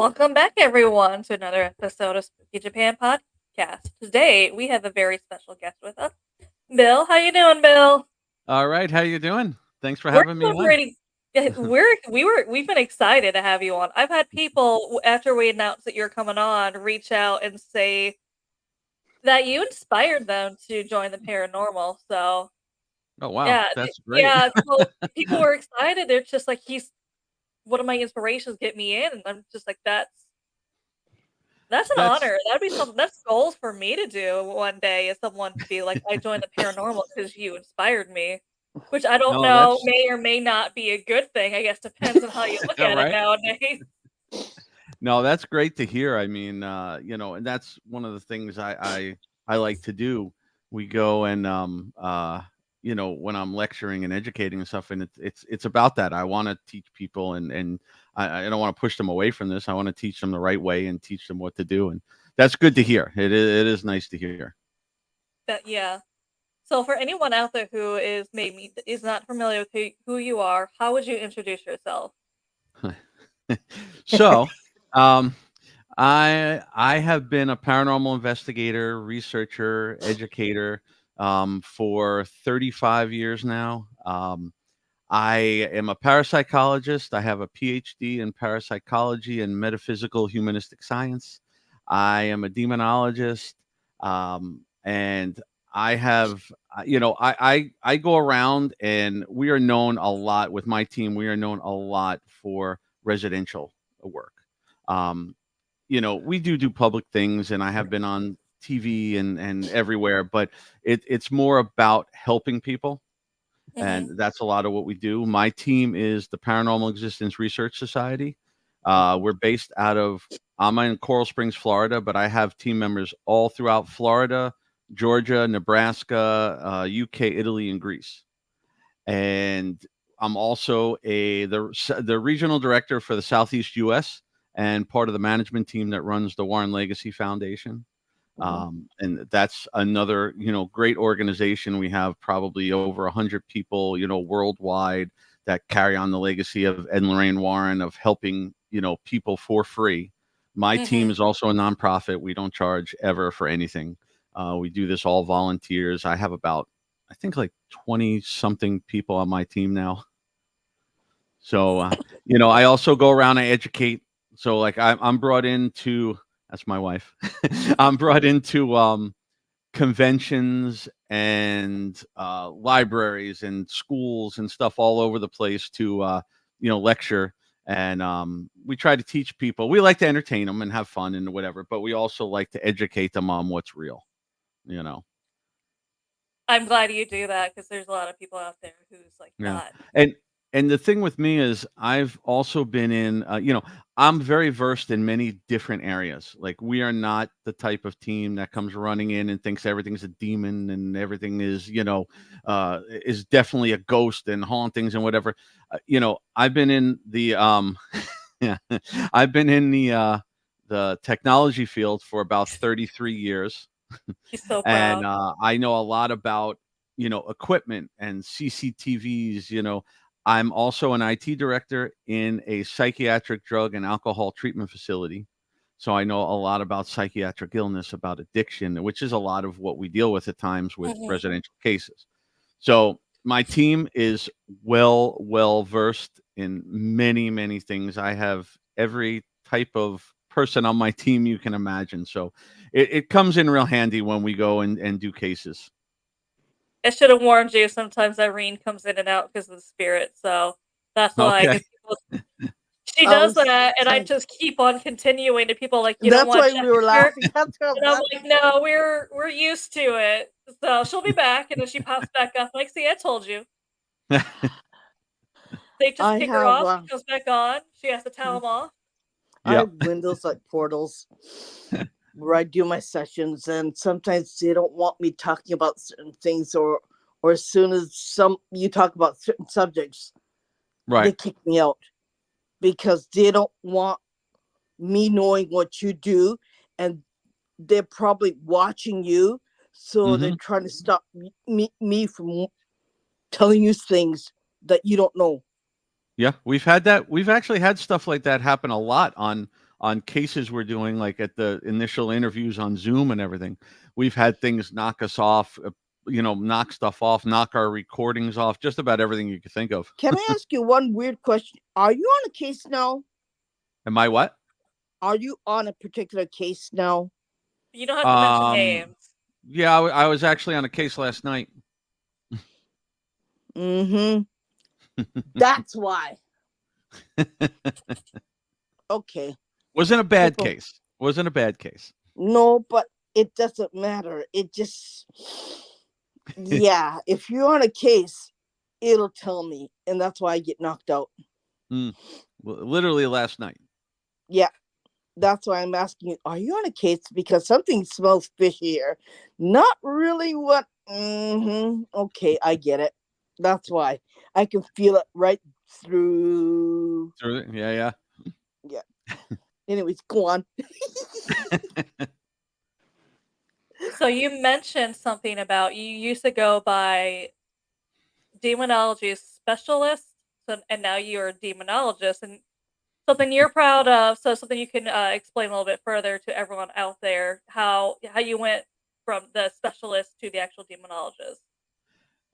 Welcome back, everyone, to another episode of Spooky Japan Podcast. Today, we have a very special guest with us, Bill. How you doing, Bill? All right, how you doing? Thanks for We're having me doing on. pretty. We've been excited to have you on. I've had people after we announced that you're coming on reach out and say that you inspired them to join the paranormal. So Oh wow, yeah, that's great. yeah. So people were excited. They're just like, he's one of my inspirations. Get me in, and I'm just like, that's an That's honor. That'd be something that's goals for me to do one day is someone to be like, I joined the paranormal because you inspired me. Which I don't no, know that's may or may not be a good thing. I guess depends on how you look all at it right. nowadays. No, that's great to hear. I mean, and that's one of the things I like to do. We go and when I'm lecturing and educating and stuff, and it's about that. I want to teach people, and I don't want to push them away from this. I want to teach them the right way and teach them what to do, and that's good to hear. It is nice to hear. But yeah. So for anyone out there who is maybe is not familiar with who you are, how would you introduce yourself? So, um, I have been a paranormal investigator, researcher, educator for 35 years now. I am a parapsychologist. I have a Ph.D. in parapsychology and metaphysical humanistic science. I am a demonologist, and I have, I go around, and we are known a lot with my team. We are known a lot for residential work. Um, we do public things, and I have been on TV and everywhere, but it's more about helping people, Hmm. and that's a lot of what we do. My team is the Paranormal Existence Research Society. We're based out of I'm in Coral Springs, Florida, but I have team members all throughout Florida, Georgia, Nebraska, UK, Italy, and Greece. And I'm also the regional director for the Southeast US and part of the management team that runs the Warren Legacy Foundation. And that's another, great organization. We have probably over 100 people, worldwide that carry on the legacy of Ed and Lorraine Warren of helping, people for free. My team Hmm. is also a nonprofit. We don't charge ever for anything. We do this all volunteers. I have about, I think, like 20 something people on my team now. So, I also go around and educate. So, like, I'm brought into, that's my wife. I'm brought into conventions and libraries and schools and stuff all over the place to, lecture. And we try to teach people. We like to entertain them and have fun and whatever, but we also like to educate them on what's real, you know. I'm glad you do that because there's a lot of people out there who's like Yeah. not. And the thing with me is I've also been in I'm very versed in many different areas. Like, we are not the type of team that comes running in and thinks everything's a demon and everything is definitely a ghost and hauntings and whatever. I've been in the yeah, I've been in the technology field for about 33 years, He's so and proud. I know a lot about equipment and CCTVs. I'm also an IT director in a psychiatric drug and alcohol treatment facility, so I know a lot about psychiatric illness, about addiction, which is a lot of what we deal with at times with Hmm. residential cases. So my team is well versed in many things. I have every type of person on my team you can imagine. So it comes in real handy when we go and do cases. I should have warned you. Sometimes Irene comes in and out because of the spirit, so that's why. Okay. Because she I does was that, and I saying just keep on continuing. And people are like, you don't that's want why to check we were her, laughing. That's what and I'm like, no, we're used to it. So she'll be back, and then she pops back up. Like, see, I told you. They just I kick her have. off. She comes back on. She has to tell them off. I Yep. have windows like portals where I do my sessions, and sometimes they don't want me talking about certain things, or as soon as you talk about certain subjects, they Right. kick me out because they don't want me knowing what you do, and they're probably watching you, so they're Hmm. trying to stop me from telling you things that you don't know. Yeah, we've had that. We've actually had stuff like that happen a lot on on cases we're doing, like at the initial interviews on Zoom and everything. We've had things knock us off, knock stuff off, knock our recordings off, just about everything you could think of. Can I ask you one weird question? Are you on a case now? Am I what? Are you on a particular case now? You don't have to mention Um, names. yeah, I was actually on a case last night. Mm-hmm. That's why. Okay. Wasn't a bad People- case. Wasn't a bad case. No, but it doesn't matter. It just, yeah. If you're on a case, it'll tell me, and that's why I get knocked out. Well, literally last night. Yeah. That's why I'm asking you, are you on a case? Because something smells fishy here. Not really what. Okay, I get it. That's why I can feel it right through. Yeah. Yeah. Anyways, go on. So you mentioned something about you used to go by Demonology Specialist, and now you're a demonologist, and something you're proud of. So something you can explain a little bit further to everyone out there how you went from the specialist to the actual demonologist.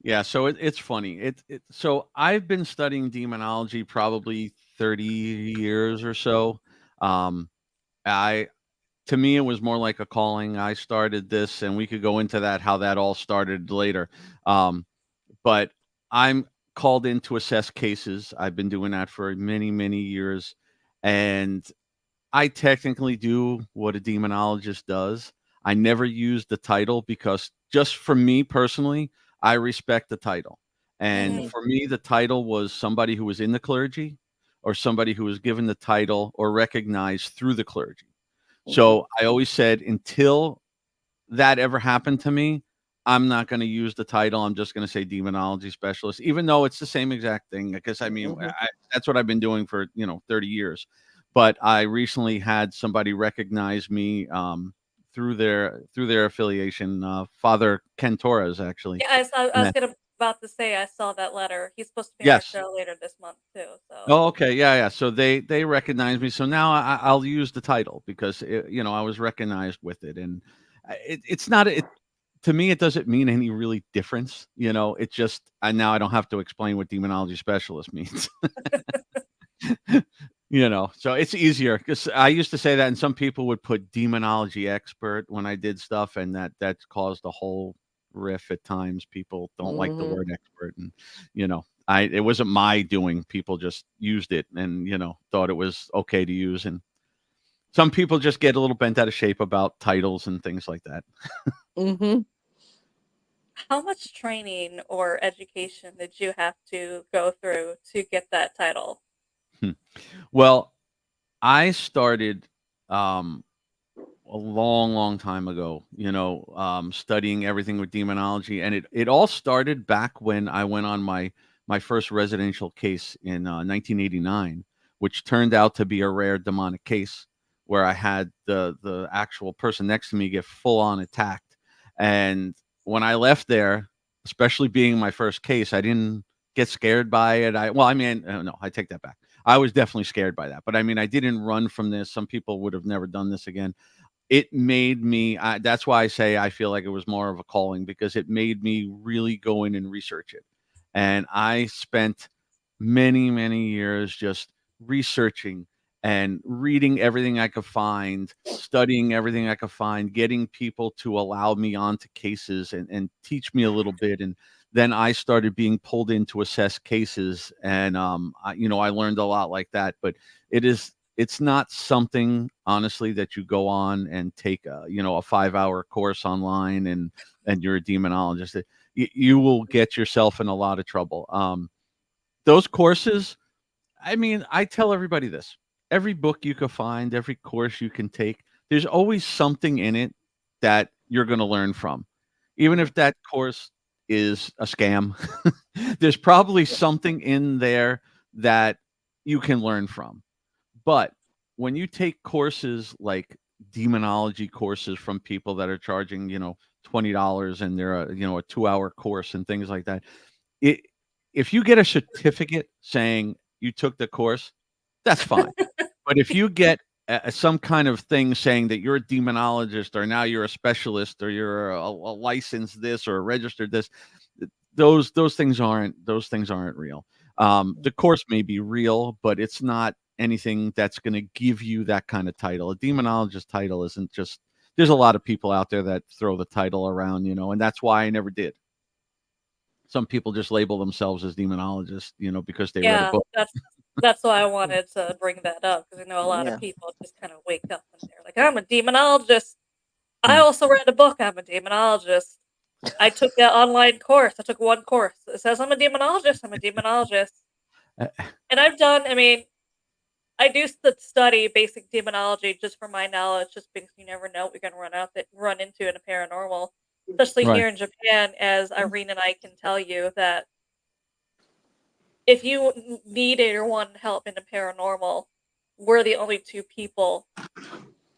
Yeah, so it's funny. So I've been studying demonology probably 30 years or so. Um, I To me it was more like a calling. I started this, and we could go into that how that all started later. But I'm called in to assess cases. I've been doing that for many, many years, and I technically do what a demonologist does. I never use the title because, just for me personally, I respect the title. And Mhm. for me, the title was somebody who was in the clergy, or somebody who was given the title or recognized through the clergy. So I always said, until that ever happened to me, I'm not going to use the title. I'm just going to say demonology specialist, even though it's the same exact thing. Because I mean, Mhm. that's what I've been doing for 30 years. But I recently had somebody recognize me through their affiliation. Father Ken Torres, actually. Yeah, I Yeah. was about to say I saw that letter. He's supposed to be on our Yes. show later this month too. So Oh, okay. Yeah. So they recognize me. So now I'll use the title because I was recognized with it, and it's not it to me. It doesn't mean any really difference. It just now I don't have to explain what demonology specialist means. So it's easier because I used to say that, and some people would put demonology expert when I did stuff, and that caused a whole riff at times. People don't like the Mhm. word expert, and it wasn't my doing. People just used it, and thought it was okay to use. And some people just get a little bent out of shape about titles and things like that. Mhm. how much training or education did you have to go through to get that title? Hmm. Well, I started um, a long, long time ago, studying everything with demonology, and it all started back when I went on my first residential case in 1989, which turned out to be a rare demonic case where I had the actual person next to me get full on attacked. And when I left there, especially being my first case, I didn't get scared by it. No, I take that back. I was definitely scared by that, but I mean, I didn't run from this. Some people would have never done this again. It made me that's why I say I feel like it was more of a calling, because it made me really go in and research it. And I spent many, many years just researching and reading everything I could find, studying everything I could find, getting people to allow me onto cases and teach me a little bit. And then I started being pulled in to assess cases. And I learned a lot like that. But it's not something, honestly, that you go on and take a 5-hour course online and you're a demonologist. You will get yourself in a lot of trouble. Those courses, I mean, I tell everybody this. Every book you can find, every course you can take, there's always something in it that you're going to learn from. Even if that course is a scam, there's probably something in there that you can learn from. But when you take courses like demonology courses from people that are charging, $20, and they're a 2-hour course and things like that, it if you get a certificate saying you took the course, that's fine. But if you get some kind of thing saying that you're a demonologist or now you're a specialist or you're a licensed this or a registered this. Those things aren't real. The course may be real, but it's not anything that's going to give you that kind of title. A demonologist title isn't just. There's a lot of people out there that throw the title around, and that's why I never did. Some people just label themselves as demonologists, because they read a Yeah, book. that's why I wanted to bring that up, because I know a lot of Yeah. people just kind of wake up and they're like, "I'm a demonologist. I Hmm. also read a book. I'm a demonologist. I took that online course. I took one course. It says I'm a demonologist. I'm a demonologist." Uh, And I mean, I do study basic demonology just for my knowledge, just because you never know what you're going to run into in a paranormal, especially Right. here in Japan, as Irene and I can tell you that if you needed or wanted help in the paranormal, we're the only two people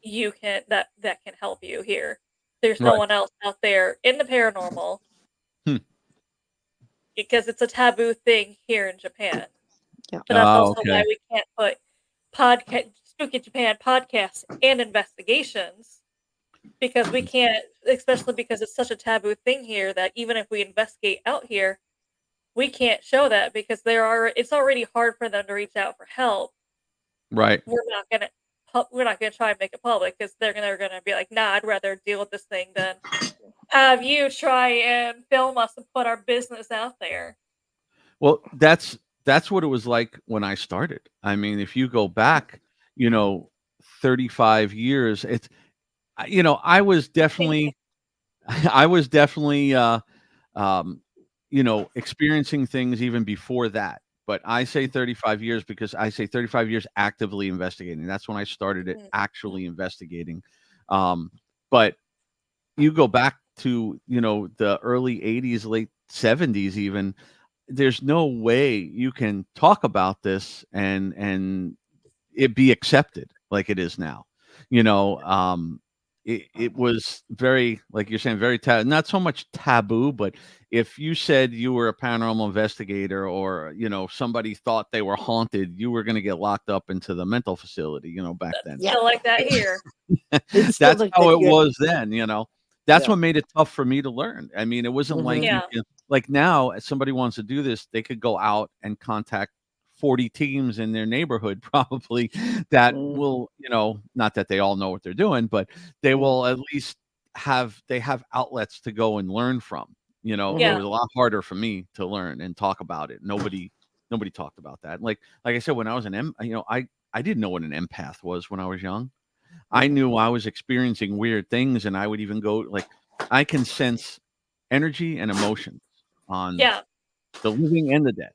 you can that can help you here. There's no Right. one else out there in the paranormal Hmm. because it's a taboo thing here in Japan. Yeah. But that's Oh, also why okay. we can't put podcast Spooky Japan podcasts and investigations, because we can't, especially because it's such a taboo thing here that even if we investigate out here, we can't show that because it's already hard for them to reach out for help. Right. We're not gonna try and make it public because they're gonna be like, nah, I'd rather deal with this thing than have you try and film us and put our business out there. Well, that's what it was like when I started. I mean, if you go back, you know, 35 years, I was Thank you. definitely I was definitely um, experiencing things even before that. But I say 35 years because I say 35 years actively investigating. That's when I started it Mm. actually investigating. Um, but you go back to, the early 80s, late 70s even, there's no way you can talk about this and it be accepted like it is now. It was very, like you're saying, very not so much taboo, but if you said you were a paranormal investigator or, somebody thought they were haunted, you were going to get locked up into the mental facility, back That's then. Yeah. still like that here. It's still That's like how that it here. was then. That's Yeah. what made it tough for me to learn. I mean, it wasn't like Mm-hmm. you Yeah. can, like now, if somebody wants to do this, they could go out and contact 40 teams in their neighborhood probably that Mm-hmm. will, not that they all know what they're doing, but they will at least have outlets to go and learn from. It Yeah. was a lot harder for me to learn and talk about it. Nobody talked about that. Like I said, when I was I didn't know what an empath was when I was young. I Mm-hmm. knew I was experiencing weird things, and I would even go like, I can sense energy and emotions on Yeah. the living and the dead.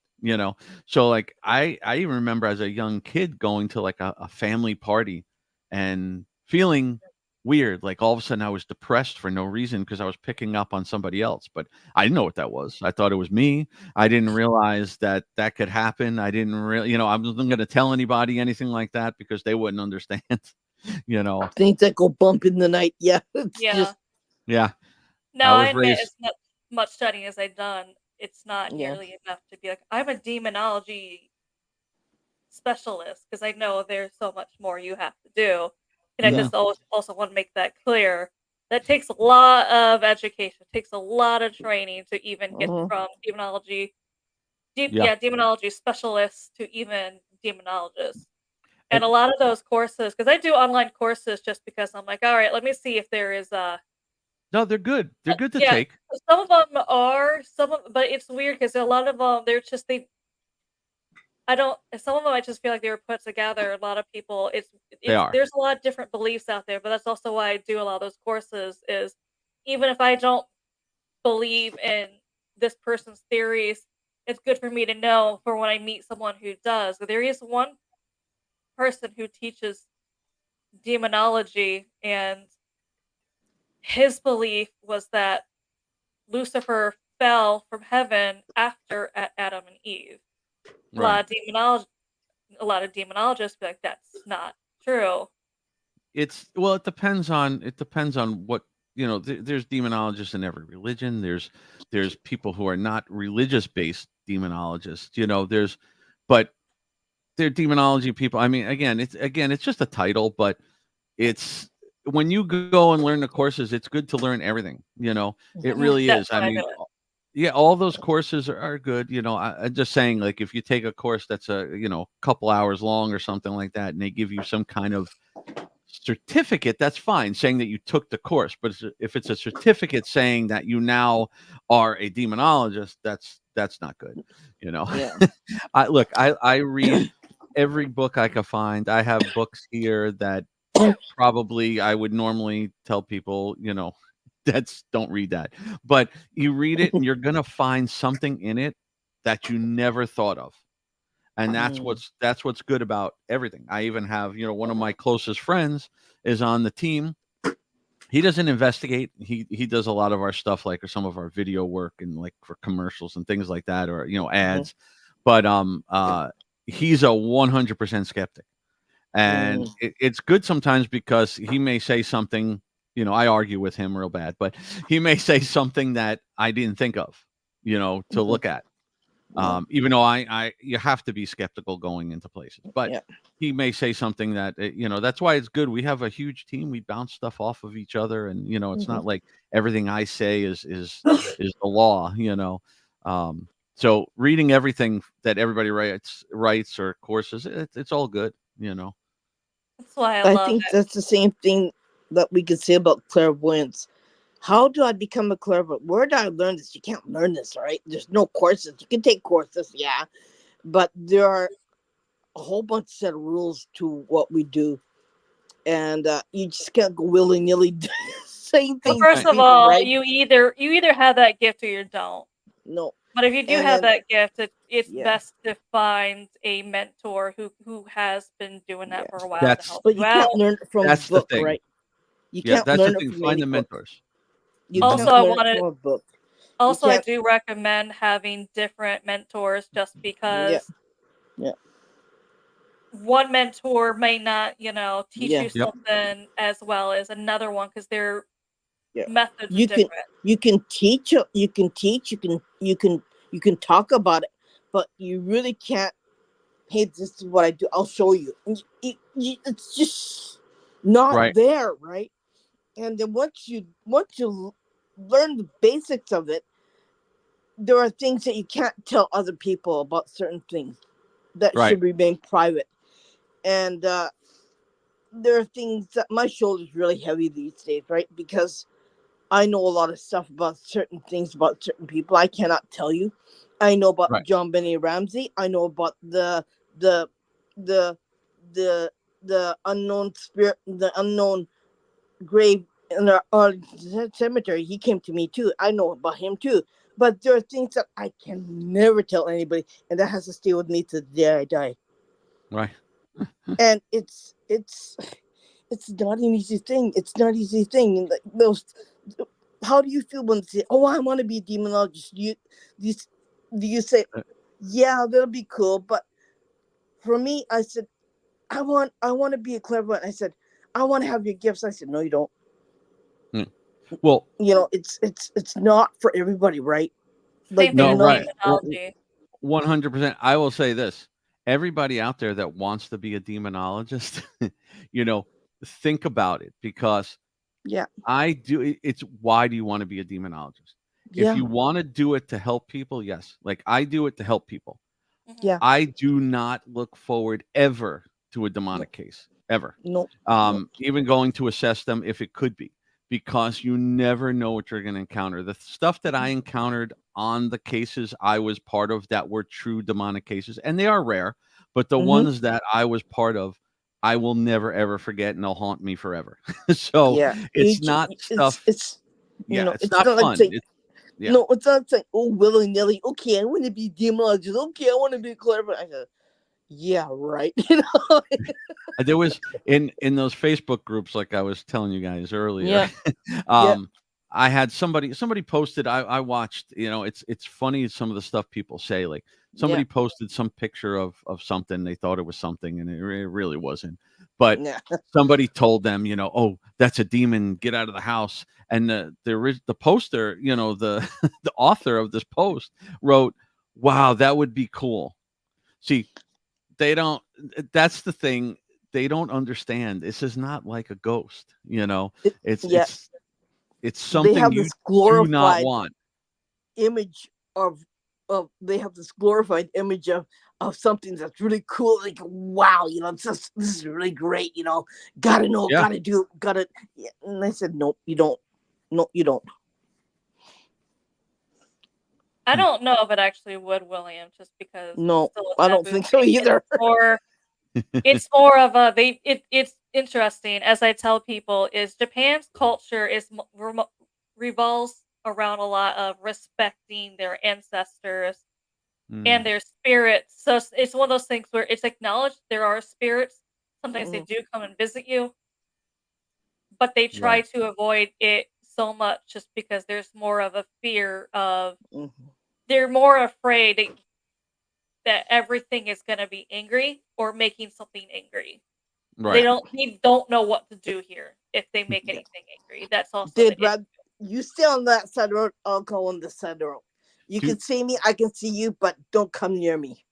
So like I even remember as a young kid going to like a family party and feeling weird. Like all of a sudden I was depressed for no reason because I was picking up on somebody else, but I didn't know what that was. I thought it was me. I didn't realize that that could happen. I didn't really, I wasn't going to tell anybody anything like that because they wouldn't understand. you know Things that go bump in the night. Yeah. It's Yeah. just, yeah, I Now I was admit raised. as much studying as I've done, it's not yeah. nearly enough to be like, I'm a demonology specialist, because I know there's so much more you have to do. And I Yeah. Mhm. just also want to make that clear. That takes a lot of education, takes a lot of training to even get Mm-hmm. from Yeah. demonology specialist to even demonologist. And And a lot of those courses, because I do online courses just because I'm like, all right, let me see if there is a no, they're good. They're good to yeah. take. Some of them are but it's weird because a lot of them they're just they I don't. Some of them I just feel like they were put together. A lot of people, They it's are. there's a lot of different beliefs out there, but that's also why I do a lot of those courses. Is even if I don't believe in this person's theories, it's good for me to know for when I meet someone who does. There is one person who teaches demonology, and his belief was that Lucifer fell from heaven after Adam and Eve. A Right. lot of demonology, a lot of demonologists be like, that's not true. It depends on what, there's demonologists in every religion. There's people who are not religious based demonologists. There's but they're demonology people. I mean, it's just a title, but it's when you go and learn the courses, it's good to learn everything. It Mhm. really That's is. I why I mean, do it. yeah, all those courses are good. I'm just saying, like, if you take a course that's a couple hours long or something like that, and they give you some kind of certificate, that's fine, saying that you took the course. But if it's a certificate saying that you now are a demonologist, that's not good. You know, Yeah. I read every book I could find. I have books here that probably I would normally tell people, that's don't read that. But you read it and you're gonna find something in it that you never thought of. And Mm. that's what's good about everything. I even have, one of my closest friends is on the team. He doesn't investigate. He does a lot of our stuff, like, or some of our video work and, like, for commercials and things like that, or Mhm. ads. But he's a 100% skeptic. And Mm. it's good sometimes because he may say something, I argue with him real bad, but he may say something that I didn't think of, to Mhm. look at. Yeah. Even though you have to be skeptical going into places, but Yeah. he may say something that, that's why it's good. We have a huge team. We bounce stuff off of each other, and it's Mhm. not like everything I say is the law. Um, so reading everything that everybody writes or courses, it's all good. That's why I I love think it. that's the same thing that we could say about clairvoyance. How do I become a clairvoyant? Where did I learn this? You can't learn this, right? There's no courses. You can take courses, yeah, but there are a whole bunch set of rules to what we do, and you just can't go willy nilly saying Well, things to first Right. of people, all, right? you either have that gift or you don't. No, But if you do and have then that gift, it's yeah, best to find a mentor who has been doing that yeah, for a while to That's help but you you can't out. learn it from a that's the book, thing. right? You Yeah, can't that's the learn it thing. from Find any the book. mentors. You Mhm. Also, can't I learn it wanted from a book. You also I can't. do recommend having different mentors just Yeah, because yeah, one mentor may not, teach yeah, you Yep. something as well as another one because their yeah. methods are You can different. you can teach. You can teach. You can talk about it, but you really can't. Hey, this is what I do. I'll show you. And it's just not Right. there, right? And then once you learn the basics of it, there are things that you can't tell other people about certain things that Right. should remain private. And there are things that my shoulder's really heavy these days, right? Because I know a lot of stuff about certain things about certain people I cannot tell you. I know about Right. John Benny Ramsey. I know about the the the the unknown spirit, the unknown grave in our cemetery. He came to me too. I know about him too. But there are things that I can never tell anybody, and that has to stay with me to the day I die. Right. And it's not an easy thing. It's not an easy thing. And like those, how do you feel when they say, "Oh, I want to be a demonologist"? Do you do you say, Uh, "Yeah, that'll be cool"? But for me, I said, I want to be a clairvoyant. I said, I want to have your gifts. I said, no, you don't. mm. Well, It's not for everybody, right? Like Same thing no, with right. demonology. 100%. I will say this. Everybody out there that wants to be a demonologist, you know, think about it, because Yeah, it's why do you want to be a demonologist? If yeah, you want to do it to help people, yes. Like, I do it to help people. Mhm. yeah. I do not look forward ever to a No, demonic case, ever. no, no. Even going to assess them if it could be, because you never know what you're going to encounter. The stuff that I encountered on the cases I was part of that were true demonic cases, and they are rare, but the Mm-hmm. ones that I was part of, I will never ever forget, and they'll haunt me forever. So Yeah. it's not It's stuff. it's Yeah, it's it's not not like fun. saying Yeah. no. It's not saying oh willy nilly. Okay, I want to be demonologist. Okay, I want to be clairvoyant. I said, yeah, right. There was in those Facebook groups, like I was telling you guys earlier. Yeah, yeah, um, I had somebody posted. I watched. It's funny some of the stuff people say. Like, yeah, somebody posted some picture of something. They thought it was something, and it really wasn't. But yeah. somebody told them, oh, that's a demon. Get out of the house. And the poster, the the author of this post wrote, "Wow, that would be cool." See, they don't that's the thing. They don't understand. This is not like a ghost, you know. It, It's yeah, it's it's they something have you this do not glorified want. image of they have this glorified image of something that's really cool, like wow, this is really great, gotta know, Yeah. gotta do, gotta. Yeah. And I said, nope, you don't. No, you don't. I Hmm. don't know if it actually would, William, just because it's No, still a I don't taboo think so thing, and either. it's more of a it's interesting, as I tell people, is Japan's culture revolves around a lot of respecting their ancestors and Mm, their spirits. So it's one of those things where it's acknowledged there are spirits. Sometimes they Mhm, do come and visit you, but they try right. to avoid it so much just because there's more of a fear of mhm. they're more afraid that everything is going to be angry or making something angry. Right. They don't know what to do here if they make Yeah. anything angry. That's also the They'd issue. rather you stay on that side road. I'll go on this side road. You Do can see me, I can see you, but don't come near me.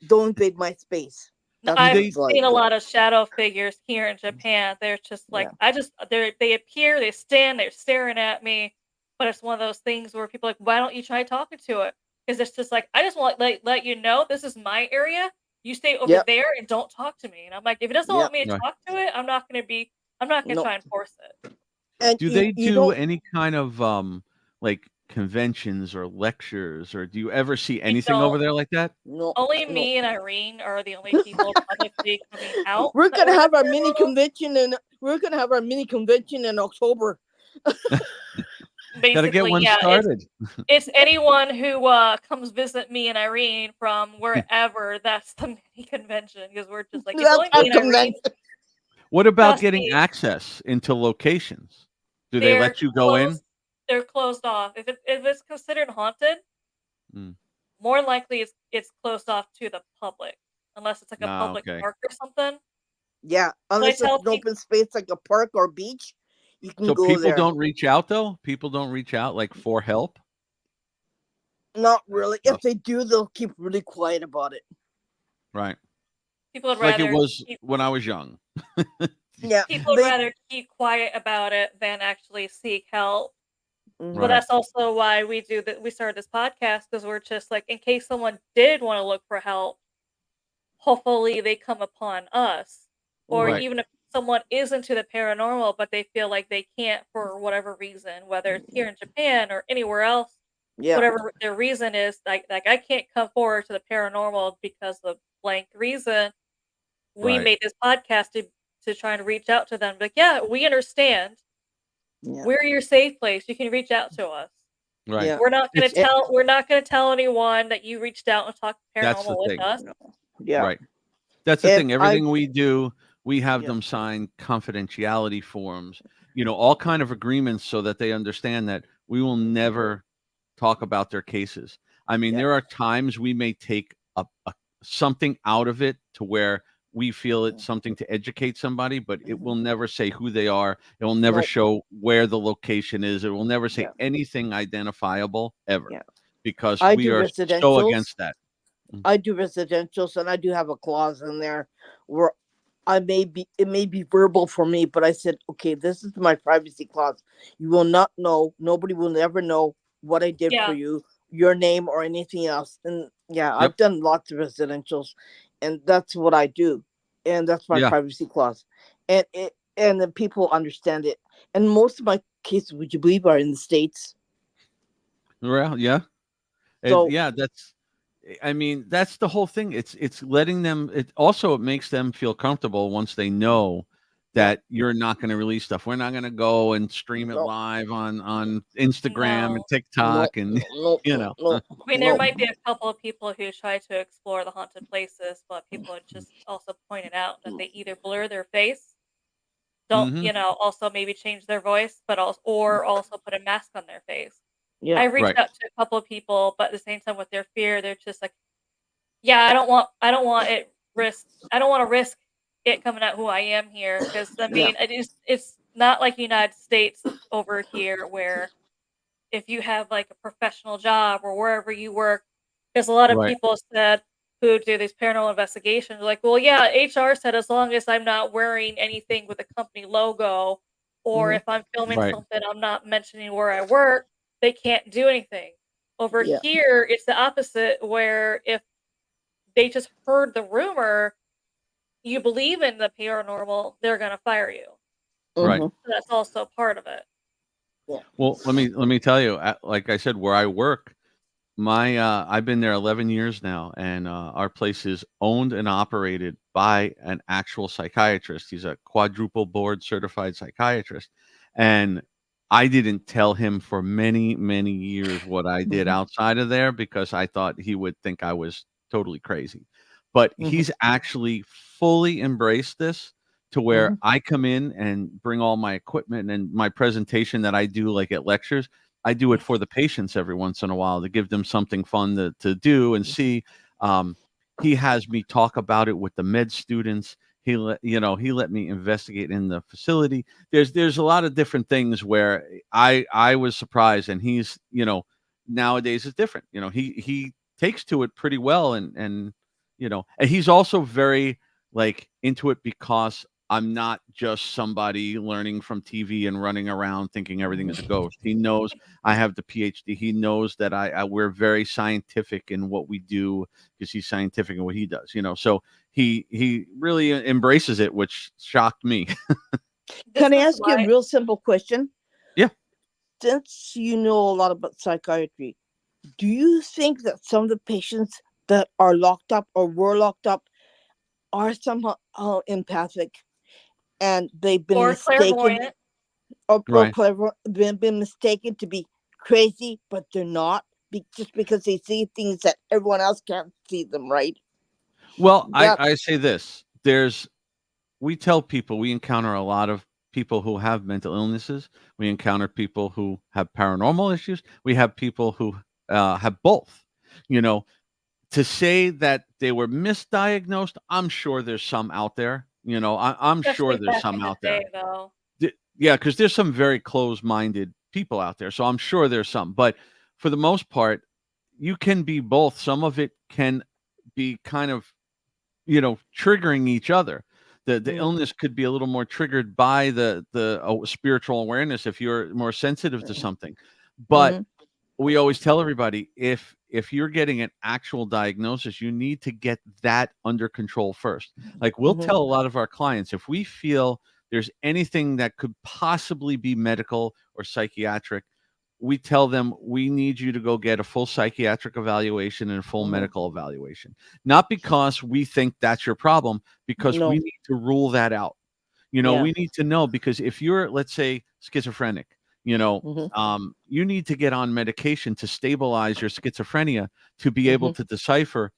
Don't invade my space. do That's I've they what's like. seen a lot of shadow figures here in Japan. They're just like Yeah. they appear, they stand, they're staring at me, but it's one of those things where people are like, why don't you try talking to it? Because it's just like I just want let you know this is my area. You stay over Yep. there and don't talk to me. And I'm like, if it doesn't want Yep. me to right. talk to it, I'm not gonna No. try and force it. And Do you they you do don't. any kind of like conventions or lectures, or do you ever see We anything over don't. there like that? No. Only No. me and Irene are the only people publicly coming out We're that gonna we're in the have our mini paranormal. convention and we're gonna have our mini convention in October. Got to get Basically, one yeah, started. it's anyone who comes visit me and Irene from wherever. That's the mini convention because we're just like it's That's only our me and Irene. convention. What about Trust getting me, access into locations? Do they they're let you go in? closed. They're closed off. If it's considered haunted, Mm. more likely it's closed off to the public, unless it's like a Ah, public okay. park or something. Yeah, But I unless it's tell an people open space like a park or beach, you can So go people there. don't reach out though? People don't reach out like for help? Not That's really. If tough. they do, they'll keep really quiet about it. Right. people would Like it rather was keep when I was young. Yeah, people would they. rather keep quiet about it than actually seek help. But Mhm. Right. that's also why we do that. We started this podcast because we're just like, in case someone did want to look for help, hopefully they come upon us. Or Mhm. Right. even if someone is into the paranormal, but they feel like they can't for whatever reason, whether it's here in Japan or anywhere else, Yeah, whatever their reason is, like I can't come forward to the paranormal because of blank reason. We Right. made this podcast to try and reach out to them. Like, yeah, we understand. yeah, We're your safe place. You can reach out to us. Right. yeah. It's We're not gonna tell anyone that you reached out and talked that's the paranormal with thing. us. No. Yeah. Right. That's the If thing. I. Everything we do, we have Yeah. them sign confidentiality forms, all kind of agreements so that they understand that we will never talk about their cases. I mean, Yeah. there are times we may take a something out of it to where we feel it's something to educate somebody, but it will Mhm. never say who they are. It will never Nope. show where the location is. It will never say Yeah. anything identifiable ever Yeah. because I we do are so residentials. against that. Mm. I do residentials, and I do have a clause in there where it may be verbal for me, but I said, okay, this is my privacy clause. You will not know, nobody will ever know what I did for Yeah, you, your name or anything else. And yeah, Yep. I've done lots of residentials, and that's what I do. And that's my Yeah. privacy clause. And then people understand it. And most of my cases, would you believe, are in the States. Well, yeah. So Yeah, I mean, that's the whole thing. It's letting them it makes them feel comfortable once they know yeah, that you're not going to release stuff. We're not going to go and stream it no, live on Instagram and no. no, TikTok and no, you know. no, I mean, there no. might be a couple of people who try to explore the haunted places, but people have just also pointed out that they either blur their face, don't, Mhm. also maybe change their voice, but also put a mask on their face. Yeah, I reached Right. out to a couple of people, but at the same time with their fear, they're just like, yeah, I don't want to risk it coming out who I am here because I yeah, mean, it's not like United States over here where if you have like a professional job or wherever you work, because a lot of Right. people said who do these paranormal investigations, like, well, yeah, HR said as long as I'm not wearing anything with a company logo, or Mhm. if I'm filming Right. something, I'm not mentioning where I work, they can't do anything. Over Yeah. here, it's the opposite, where if they just heard the rumor, you believe in the paranormal, they're gonna fire you. Right. Mhm. So that's also part of it. Yeah. Well, let me tell you, like I said, where I work, my I've been there 11 years now, and our place is owned and operated by an actual psychiatrist. He's a quadruple board certified psychiatrist, and I didn't tell him for many, many years what I did Mhm. outside of there because I thought he would think I was totally crazy. But Mhm. he's actually fully embraced this to where Mhm. I come in and bring all my equipment and my presentation that I do like at lectures. I do it for the patients every once in a while to give them something fun to do and see. Um, he has me talk about it with the med students. He let me investigate in the facility. There's a lot of different things where I was surprised, and he's nowadays is different. He takes to it pretty well, and he's also very like into it because I'm not just somebody learning from TV and running around thinking everything is a ghost. He knows I have the PhD. He knows that we're very scientific in what we do because he's scientific in what he does. So he really embraces it, which shocked me. This Can I is ask you a why real simple question? Yeah. Since you know a lot about psychiatry, do you think that some of the patients that are locked up or were locked up are somehow empathic, and they've been or mistaken, clairvoyant. or Right. clever, been mistaken to be crazy, but they're not, just because they see things that everyone else can't see them, right? Well, I That. I say this. We tell people we encounter a lot of people who have mental illnesses. We encounter people who have paranormal issues. We have people who have both. You know, to say that they were misdiagnosed, I'm sure there's some out there. I'm sure Especially there's back some in the out there. day, though. Yeah, because there's some very closed-minded people out there. So I'm sure there's some. But for the most part, you can be both. Some of it can be kind of triggering each other. The Mm, illness could be a little more triggered by the spiritual awareness if you're more sensitive to something. But mhm, we always tell everybody if you're getting an actual diagnosis, you need to get that under control first. Like we'll mhm, tell a lot of our clients if we feel there's anything that could possibly be medical or psychiatric, we tell them we need you to go get a full psychiatric evaluation and a full mhm. medical evaluation. Not because we think that's your problem, because we No. need to rule that out. Yeah. We need to know because if you're, let's say, schizophrenic, Mhm, you need to get on medication to stabilize your schizophrenia to be able mhm. to decipher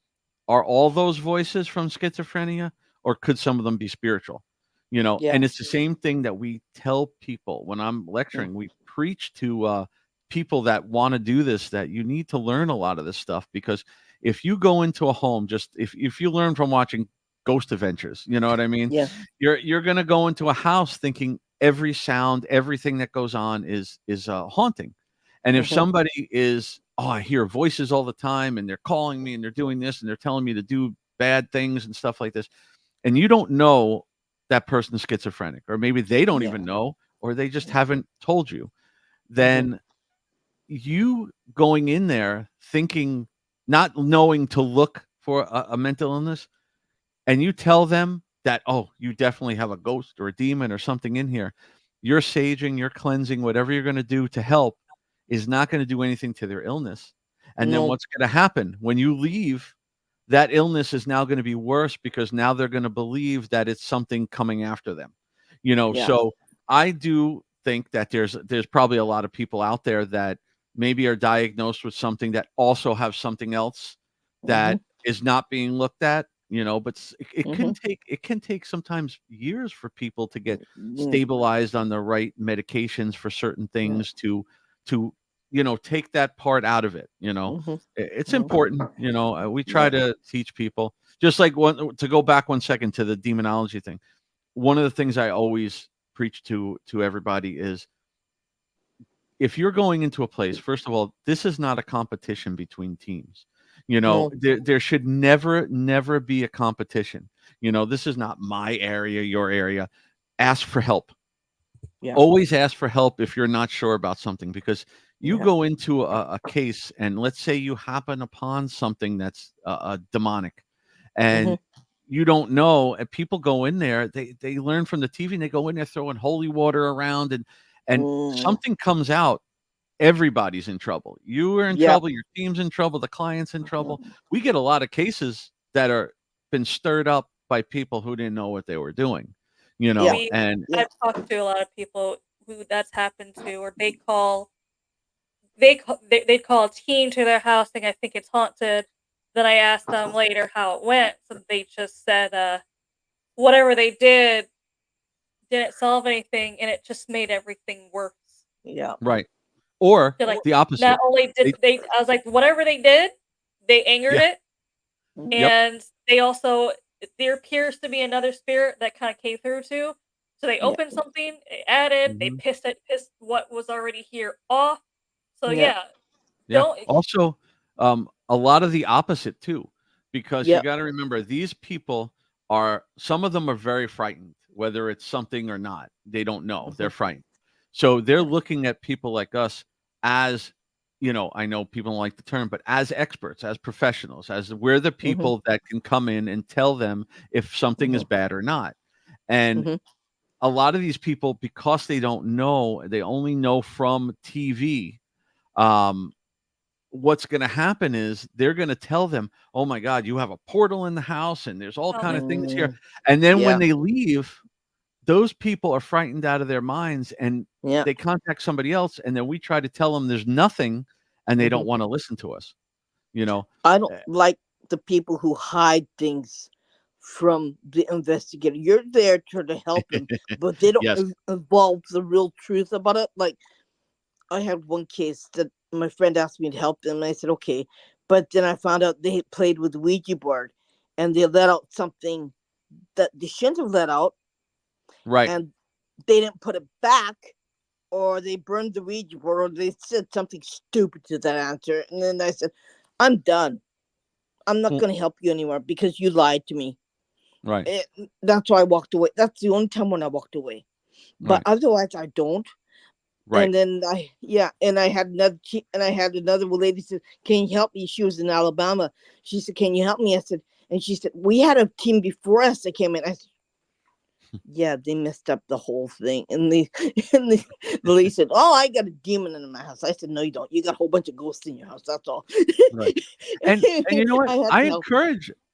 are all those voices from schizophrenia or could some of them be spiritual? Yeah. And it's the same thing that we tell people when I'm Mm, lecturing. We preach to people that want to do this that you need to learn a lot of this stuff because if you go into a home, just if you learn from watching Ghost Adventures, you know what I mean? yeah. You're going to go into a house thinking every sound, everything that goes on is haunting. And if Mhm. somebody is, oh, I hear voices all the time and they're calling me and they're doing this and they're telling me to do bad things and stuff like this, and you don't know that person's schizophrenic, or maybe they don't Yeah. even know, or they just haven't told you, Mhm. then you going in there thinking, not knowing to look for a mental illness, and you tell them that, oh, you definitely have a ghost or a demon or something in here, you're saging, you're cleansing, whatever you're going to do to help is not going to do anything to their illness. And then No. what's going to happen when you leave? That illness is now going to be worse because now they're going to believe that it's something coming after them. Yeah. So I do think that there's probably a lot of people out there that maybe are diagnosed with something that also have something else Mhm. that is not being looked at, but Mhm. it can take sometimes years for people to get Mm, stabilized on the right medications for certain yeah. things to take that part out of it. Mhm. It's Mhm. important. We try Yeah. to teach people. Just like to go back 1 second to the demonology thing. One of the things I always preach to everybody is if you're going into a place, first of all, this is not a competition between teams. No. There should never be a competition. This is not my area, your area. Ask for help. Yeah. Always ask for help if you're not sure about something, because you Yeah. go into a case, and let's say you happen upon something that's demonic, and you don't know, and people go in there, they learn from the TV, and they go in there throwing holy water around, and Mm. something comes out, everybody's in trouble. You are in Yep. trouble, your team's in trouble, the client's in trouble. We get a lot of cases that are been stirred up by people who didn't know what they were doing, Yeah. and Yeah. I've talked to a lot of people who that's happened to, or they call a team to their house saying, "I think it's haunted." Then I asked them later how it went, so they just said, whatever they didn't solve anything, and it just made everything worse. Yeah. right. Or They're like, the not opposite. only did They they I was like, "Whatever they did, they angered Yeah, it, Mhm. yep. and they also there appears to be another spirit that kinda came through too." So they Yeah. opened something, they added, they Mhm. pissed what was already here off. So, Yeah. yeah, Yeah. don't Also, a lot of the opposite too, because you Yep. gotta remember, these people are, some of them are very frightened, whether it's something or not. They don't know. They're Mhm. frightened. So they're Yeah. looking at people like us as, I know people don't like the term, but as experts, as professionals, as we're the Mhm. people that can come in and tell them if something is Mhm. bad or not. And Mhm. a lot of these people, because they don't know, they only know from TV. Um, what's going to happen is they're going to tell them, "Oh my God, you have a portal in the house, and there's all tell kind me of things something. here." Mm. And then when Yeah. they leave, those people are frightened out of their minds, and Yeah. they contact somebody else, and then we try to tell them there's nothing, and they Mhm. don't want to listen to us. You know, I don't Eh, like the people who hide things from the investigator. You're there to help him, but they don't yes, involve the real truth about it. Like I had one case that my friend asked me to help them, and I said okay, but then I found out they had played with the Ouija board, and they let out something that they shouldn't have let out, right. and they didn't put it back, or they burned the Ouija board, or they said something stupid to that answer, and then I said, "I'm done. I'm not Mm, going to help you anymore because you lied to me." right, It, that's why I walked away. That's the only time when I walked away. But right, otherwise, I don't. right. And then and I had another lady said, "Can you help me?" She was in Alabama. She said, "Can you help me?" I said, and she said, "We had a team before us that came in." I said, "Yeah, they messed up the whole thing." And the lady said, "Oh, I got a demon in my house." I said, "No, you don't. You got a whole bunch of ghosts in your house. That's all." Right. And you know what? I had to help.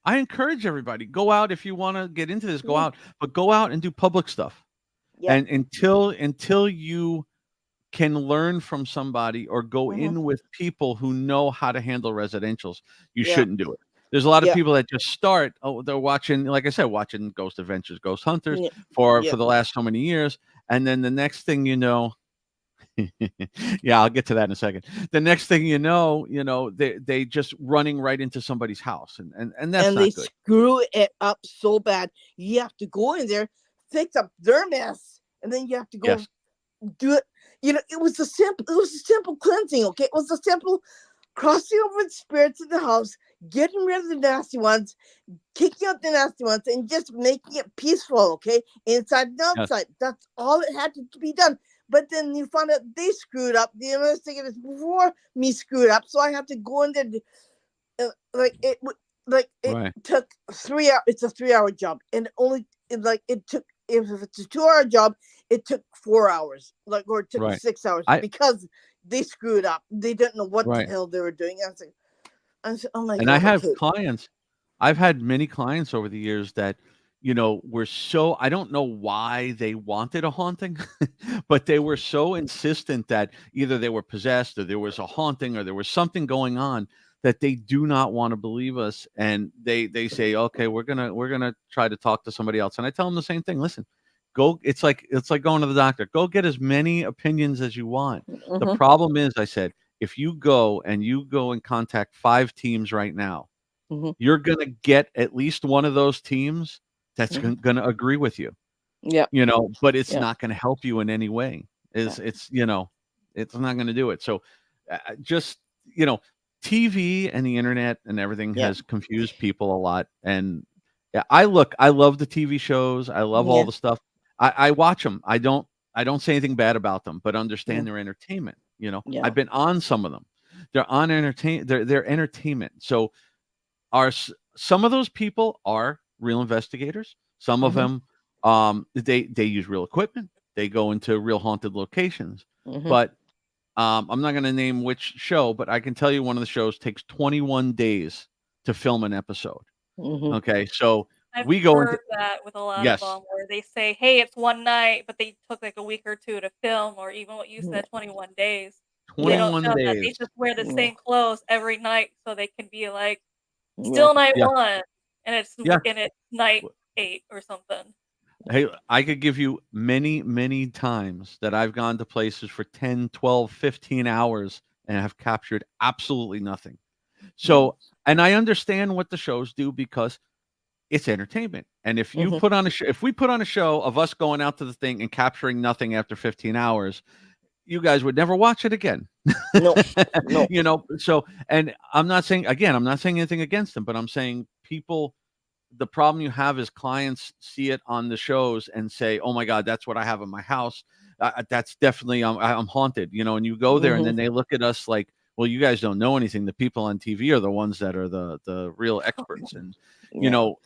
I encourage everybody, go out if you wanna get into this, go Yeah. out, but go out and do public stuff. Yep. And until you can learn from somebody or go Hmm. in with people who know how to handle residentials, you Yeah. shouldn't do it. There's a lot of Yeah. people that just start, they're watching, like I said, watching Ghost Adventures, Ghost Hunters Yeah. for Yep. the last so many years, and then the next thing you know, yeah, I'll get to that in a second. The next thing they just running right into somebody's house, and that's And they not good. screw it up so bad. You have to go in there, fix up their mess, and then you have to go Yes. do it. It was a simple cleansing, okay? It was a simple crossing over the spirits in the house, getting rid of the nasty ones, kicking out the nasty ones, and just making it peaceful, okay? Inside and Yes. outside. That's all it had to be done. But then you found out they screwed up. The investigators before me screwed up, so I have to go in there. Like like it Right. took 3 hours. It's a 3 hour job, and it took, if it's a 2 hour job, it took 4 hours, like, or it took Right. 6 hours I because they screwed up. They didn't know what the right. hell they were doing. I said, oh my And I god, have okay. clients I've had many clients over the years that, were so, I don't know why they wanted a haunting, but they were so insistent that either they were possessed or there was a haunting or there was something going on that they do not want to believe us, and they say, "Okay, we're gonna try to talk to somebody else." And I tell them the same thing. Listen, go. It's like going to the doctor. Go get as many opinions as you want. The Mm-hmm, problem is, I said, if you go and contact 5 teams right now, mm-hmm, you're gonna get at least one of those teams that's mm-hmm. gonna agree with you, Yep, but it's yep, not gonna help you in any way. yep. It's not gonna do it. So, just, you know, TV and the internet and everything Yeah. has confused people a lot. And yeah, I love the TV shows. I love all Yeah. the stuff. I watch them. I don't say anything bad about them, but Yeah. understand their entertainment. Yeah. I've been on some of them. They're entertainment. So some of those people are real investigators. Some of Mhm. them, they use real equipment. They go into real haunted locations. Mhm. But I'm not going to name which show, but I can tell you one of the shows takes 21 days to film an episode. Mhm. Okay, so I've we go into heard that with a lot of yes, them, where they say, "Hey, it's one night," but they took like a week or two to film, or even what you Yeah. said, 21 days. They Yeah. don't 21 show that they days. just wear the Yeah. same clothes every night, so they can be like, Yeah. "Still night Yeah, 1," and yeah. it's night 8 or something. Hey, I could give you many, many times that I've gone to places for 10, 12, 15 hours and have captured absolutely nothing. Yeah. So, and I understand what the shows do because it's entertainment. And Mhm. if we put on a show of us going out to the thing and capturing nothing after 15 hours, you guys would never watch it again. No. No. So, and I'm not saying anything against them, but I'm saying the problem you have is clients see it on the shows and say, "Oh my God, that's what I have in my house. That's definitely I'm haunted," and you go there and Mhm. then they look at us like, "Well, you guys don't know anything. The people on TV are the ones that are the real experts," and you Yeah. know,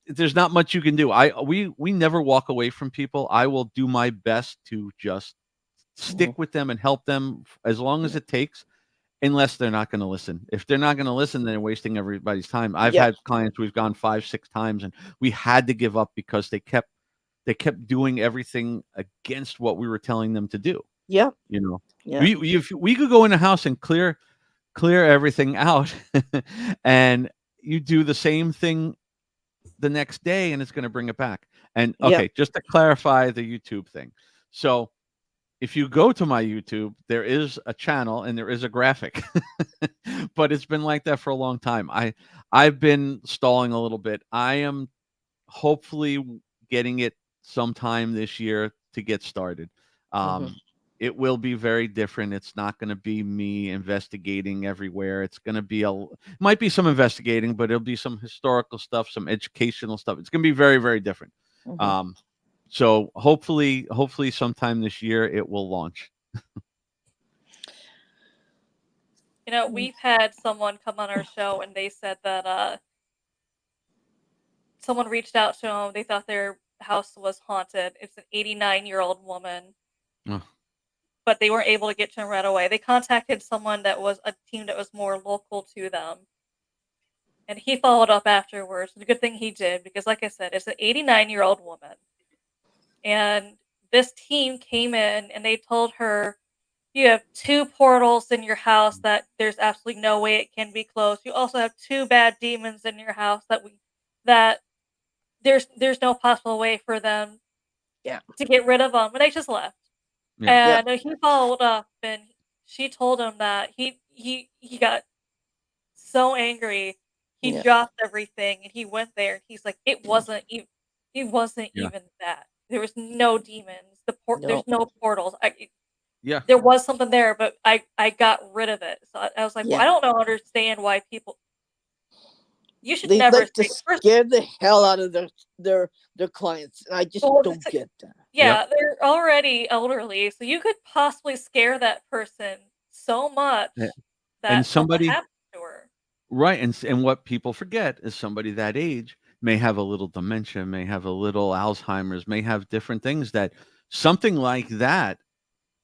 there's not much you can do. We never walk away from people. I will do my best to just Mhm. stick with them and help them as long as Yeah. it takes. Unless they're not gonna listen. If they're not gonna listen, then they're wasting everybody's time. I've Yeah. had clients we've gone 5, 6 times, and we had to give up because they kept doing everything against what we were telling them to do, Yeah. you know? Yeah. If we could go in a house and clear everything out, and you do the same thing the next day, and it's gonna bring it back. And, Yeah. okay, just to clarify the YouTube thing. So if you go to my YouTube, there is a channel and there is a graphic, but it's been like that for a long time. I've been stalling a little bit. I am hopefully getting it sometime this year to get started. Mhm. It will be very different. It's not going to be me investigating everywhere. It's going to be might be some investigating, but it'll be some historical stuff, some educational stuff. It's going to be very, very different. Mhm. Um, so hopefully sometime this year it will launch. We've had someone come on our show and they said that someone reached out to them. They thought their house was haunted. It's an 89-year-old woman, Ugh, but they weren't able to get to him right away. They contacted someone that was a team that was more local to them, and he followed up afterwards. The good thing he did, because like I said, it's an 89-year-old woman, and this team came in and they told her, "You have two portals in your house that there's absolutely no way it can be closed. You also have two bad demons in your house that there's no possible way for them Yeah. to get rid of them." And they just left. yeah, Yeah. And he followed up, and she told him that he got so angry, he Yeah. dropped everything, and he went there, and he's like, it wasn't yeah, even that. There was no demons. No. There's no portals. yeah, There was something there, but I got rid of it. So I was like, "Well, Yeah. I don't know understand why people you should They never like to say first." scare the hell out of their clients, and I just Well, don't get that. yep, yeah, they're already elderly, so you could possibly scare that person so a- much and that something somebody happens to her. right, and what people forget is somebody that age may have a little dementia, may have a little Alzheimer's, may have different things that something like that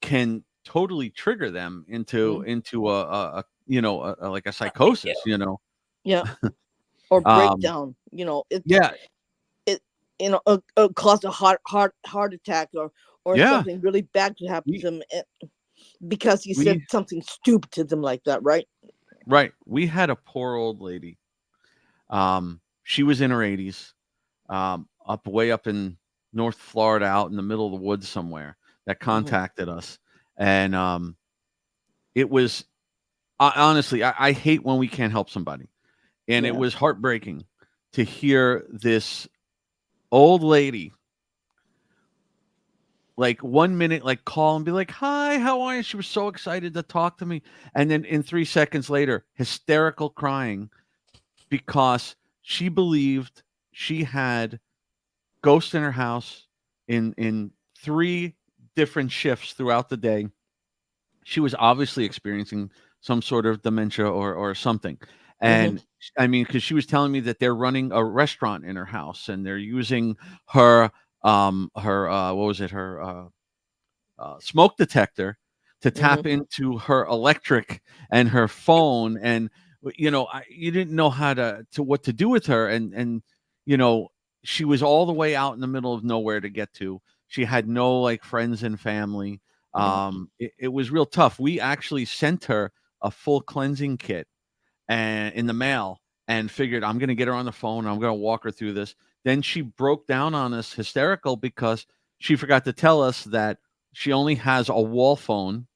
can totally trigger them into Mm. like a Thank you. psychosis. Yeah. Or Um, breakdown. yeah, It cause a heart attack, or yeah, something really bad could happen we to them, because you said we something stupid to them like that, right? right, we had a poor old lady. She was in her 80s, way up in North Florida, out in the middle of the woods somewhere, that Mhm. contacted us, and it was honestly, I hate when we can't help somebody, and it Yeah. was heartbreaking to hear this old lady like 1 minute, like call and be like, "Hi, how are you?" She was so excited to talk to me, and then in 3 seconds later, hysterical crying because she believed she had ghosts in her house in 3 different shifts throughout the day. She was obviously experiencing some sort of dementia or something. Mm-hmm. And I mean, because she was telling me that they're running a restaurant in her house and they're using her what was it, her smoke detector to Mm-hmm. tap into her electric and her phone. And you didn't know how to what to do with her. And you know she was all the way out in the middle of nowhere to get to. She had no like friends and family. It was real tough. We actually sent her a full cleansing kit and in the mail, and figured I'm going to get her on the phone. I'm going to walk her through this. Then she broke down on us hysterical because she forgot to tell us that she only has a wall phone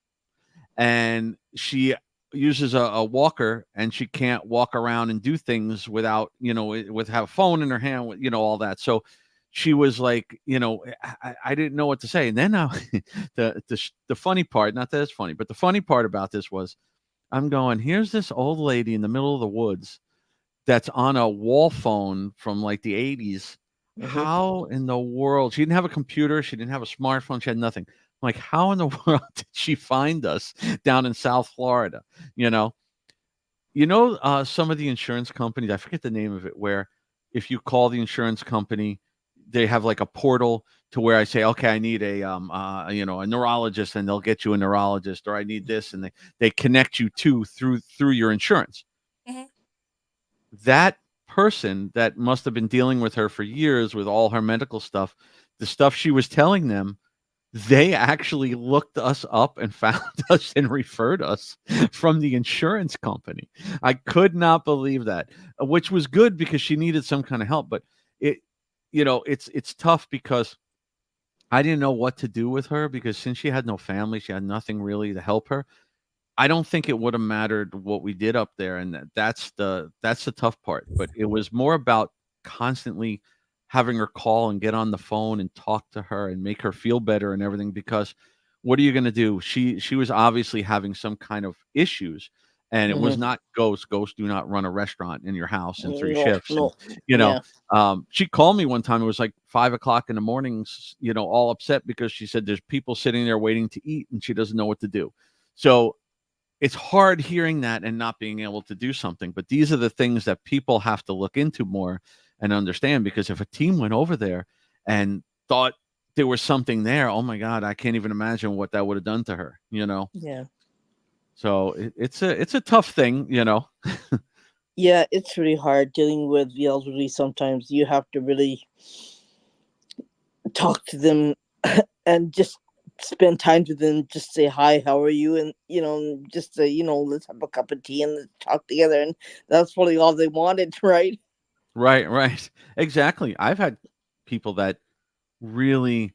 and she uses a walker, and she can't walk around and do things without, with have a phone in her hand, all that. So she was like, I didn't know what to say. And then the funny part, not that it's funny, but the funny part about this was I'm going, here's this old lady in the middle of the woods that's on a wall phone from like the 80s. Mm-hmm. How in the world? She didn't have a computer. She didn't have a smartphone. She had nothing. I'm like, how in the world did she find us down in South Florida? You know, some of the insurance companies, I forget the name of it, where if you call the insurance company, they have like a portal to where I say, okay, I need a neurologist, and they'll get you a neurologist, or I need this, and they connect you through your insurance. Mhm. That person that must have been dealing with her for years with all her medical stuff, the stuff she was telling them, they actually looked us up and found us and referred us from the insurance company. I could not believe that, which was good because she needed some kind of help. But it's tough because I didn't know what to do with her, because since she had no family, she had nothing really to help her. I don't think it would have mattered what we did up there, and that's the tough part. But it was more about constantly having her call and get on the phone and talk to her and make her feel better and everything. Because what are you going to do? She was obviously having some kind of issues, and it was Mm-hmm. not ghosts. Ghosts do not run a restaurant in your house in three No, shifts. And no. you know, Yeah. she called me one time. It was like 5 o'clock in the morning. All upset because she said there's people sitting there waiting to eat, and she doesn't know what to do. So it's hard hearing that and not being able to do something. But these are the things that people have to look into more and understand, because if a team went over there and thought there was something there, oh my God, I can't even imagine what that would have done to her. Yeah. So it's a tough thing. Yeah, it's really hard dealing with the elderly. Sometimes you have to really talk to them and just spend time with them. Just say hi, how are you, and just say, let's have a cup of tea and let's talk together. And that's probably all they wanted, right? Right. Exactly. I've had people that really,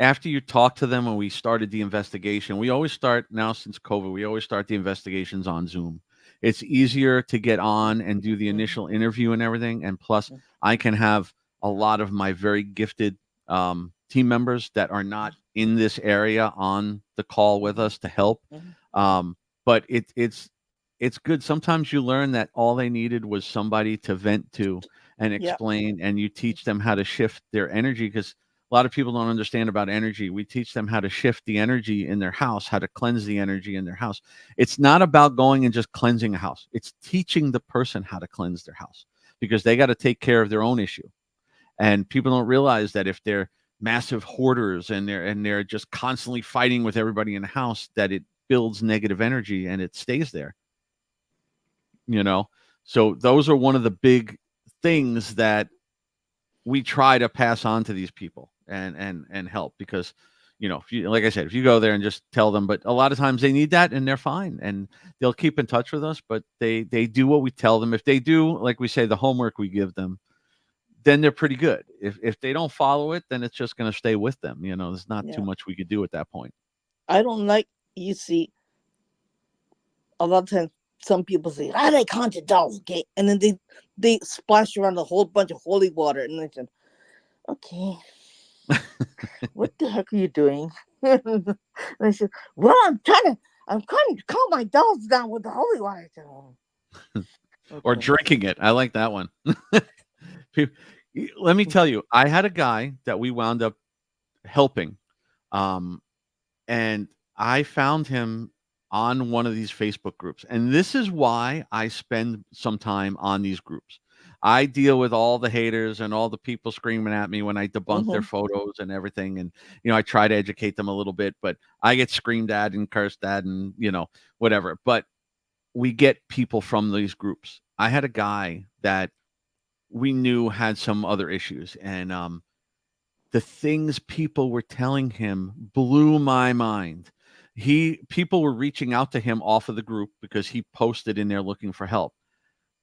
after you talk to them, when we started the investigation, we always start now since COVID, we always start the investigations on Zoom. It's easier to get on and do the Mhm. initial interview and everything. And plus, I can have a lot of my very gifted team members that are not in this area on the call with us to help. Mhm. But it's good. Sometimes you learn that all they needed was somebody to vent to and Yeah. explain, and you teach them how to shift their energy, because a lot of people don't understand about energy. We teach them how to shift the energy in their house, how to cleanse the energy in their house. It's not about going and just cleansing a house. It's teaching the person how to cleanse their house, because they got to take care of their own issue. And people don't realize that if they're massive hoarders and they're just constantly fighting with everybody in the house, that it builds negative energy and it stays there, you know? So those are one of the big things that we try to pass on to these people and help, because if you, like I said, if you go there and just tell them, but a lot of times they need that and they're fine and they'll keep in touch with us, but they do what we tell them. If they do, like we say, the homework we give them, then they're pretty good. If they don't follow it, then it's just going to stay with them. There's not too Yeah. much we could do at that point. I don't like, you see, a lot of times some people say, they conjure dolls, okay? And then they splash around a whole bunch of holy water. And I said, okay. What the heck are you doing? And I said, well, I'm trying to calm my dolls down with the holy water. I said, "Oh, Or okay." drinking it. I like that one. Let me tell you, I had a guy that we wound up helping, um, and I found him on one of these Facebook groups. And this is why I spend some time on these groups. I deal with all the haters and all the people screaming at me when I debunk their Mm-hmm. photos and everything. And, I try to educate them a little bit, but I get screamed at and cursed at and, whatever. But we get people from these groups. I had a guy that we knew had some other issues. And, the things people were telling him blew my mind. People were reaching out to him off of the group because he posted in there looking for help.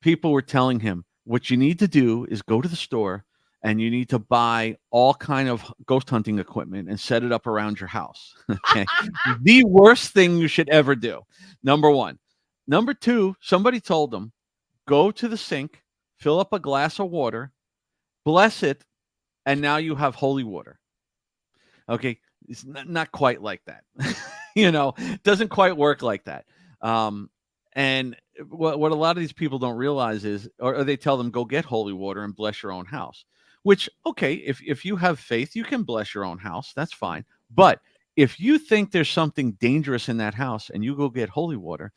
People were telling him, what you need to do is go to the store and you need to buy all kind of ghost hunting equipment and set it up around your house. Okay. The worst thing you should ever do. Number one. Number two, somebody told him, go to the sink, fill up a glass of water, bless it, and now you have holy water. Okay, it's not quite like that. It doesn't quite work like that. And what a lot of these people don't realize is, or they tell them, go get holy water and bless your own house. Which, okay, if you have faith, you can bless your own house. That's fine. But if you think there's something dangerous in that house and you go get holy water,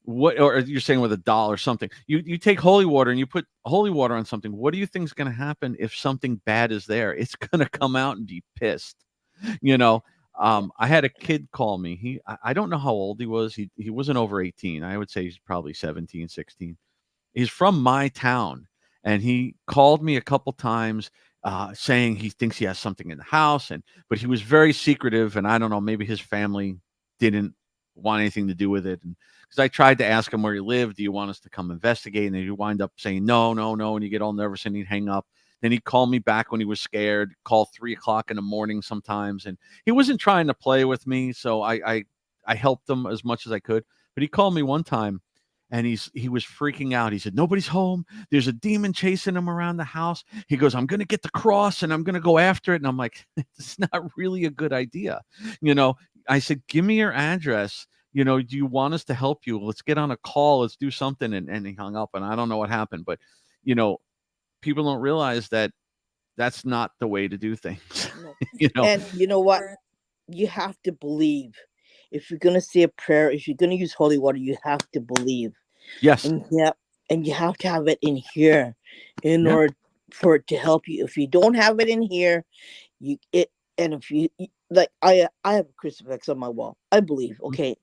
or you're saying with a doll or something, you take holy water and you put holy water on something, what do you think is going to happen if something bad is there? It's going to come out and be pissed. you know I had a kid call me. I don't know how old he was. He wasn't over 18. I would say he's probably 17, 16. He's from my town, and he called me a couple times, saying he thinks he has something in the house, but he was very secretive, and I don't know, maybe his family didn't want anything to do with it. And because I tried to ask him where he lived, do you want us to come investigate? And then he'd wind up saying no, no, no, and you get all nervous and he'd hang up. Then he'd call me back when he was scared, call 3 o'clock in the morning sometimes. And he wasn't trying to play with me. So I helped him as much as I could. But he called me one time and he was freaking out. He said, nobody's home. There's a demon chasing him around the house. He goes, I'm going to get the cross and I'm going to go after it. And I'm like, it's not really a good idea. I said, give me your address. Do you want us to help you? Let's get on a call. Let's do something. And he hung up, and I don't know what happened, but people don't realize that that's not the way to do things. No. And you know what? You have to believe. If you're going to say a prayer, if you're going to use holy water, you have to believe. Yes. And you have to have it in here in order for it to help you. If you don't have it in here, if you like, I have a crucifix on my wall. I believe, okay.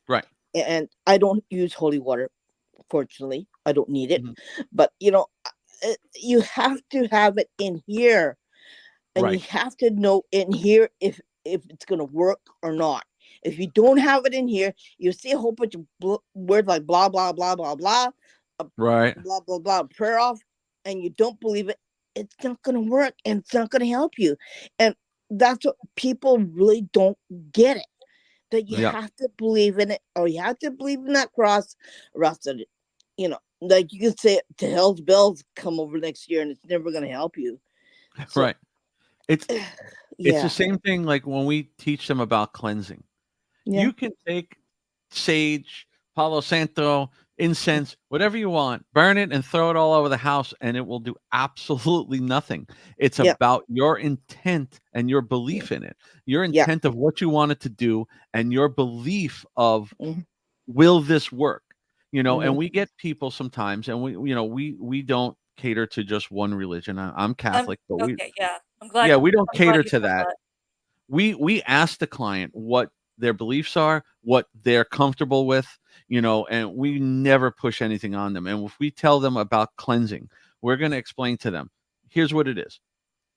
Right. And I don't use holy water. Fortunately, I don't need it. Mm-hmm. But you have to have it in here, and right. You have to know in here if it's going to work or not. If you don't have it in here, you see a whole bunch of words like blah blah blah blah blah, right, blah blah blah, prayer off, and you don't believe it. It's not going to work, and it's not going to help you. And that's what people really don't get it. That you have to believe in it, or you have to believe in that cross, or else that like you could say to hell's bells come over next year and it's never going to help you. So, right. It's the same thing like when we teach them about cleansing. You can take sage, Palo Santo, incense, whatever you want, burn it and throw it all over the house, and it will do absolutely nothing. It's about your intent and your belief in it, your intent of what you want it to do, and your belief of will this work? And we get people sometimes, and we don't cater to just one religion. I'm Catholic, but I'm glad. We don't cater to that. We ask the client what their beliefs are, what they're comfortable with, and we never push anything on them. And if we tell them about cleansing, we're going to explain to them, here's what it is.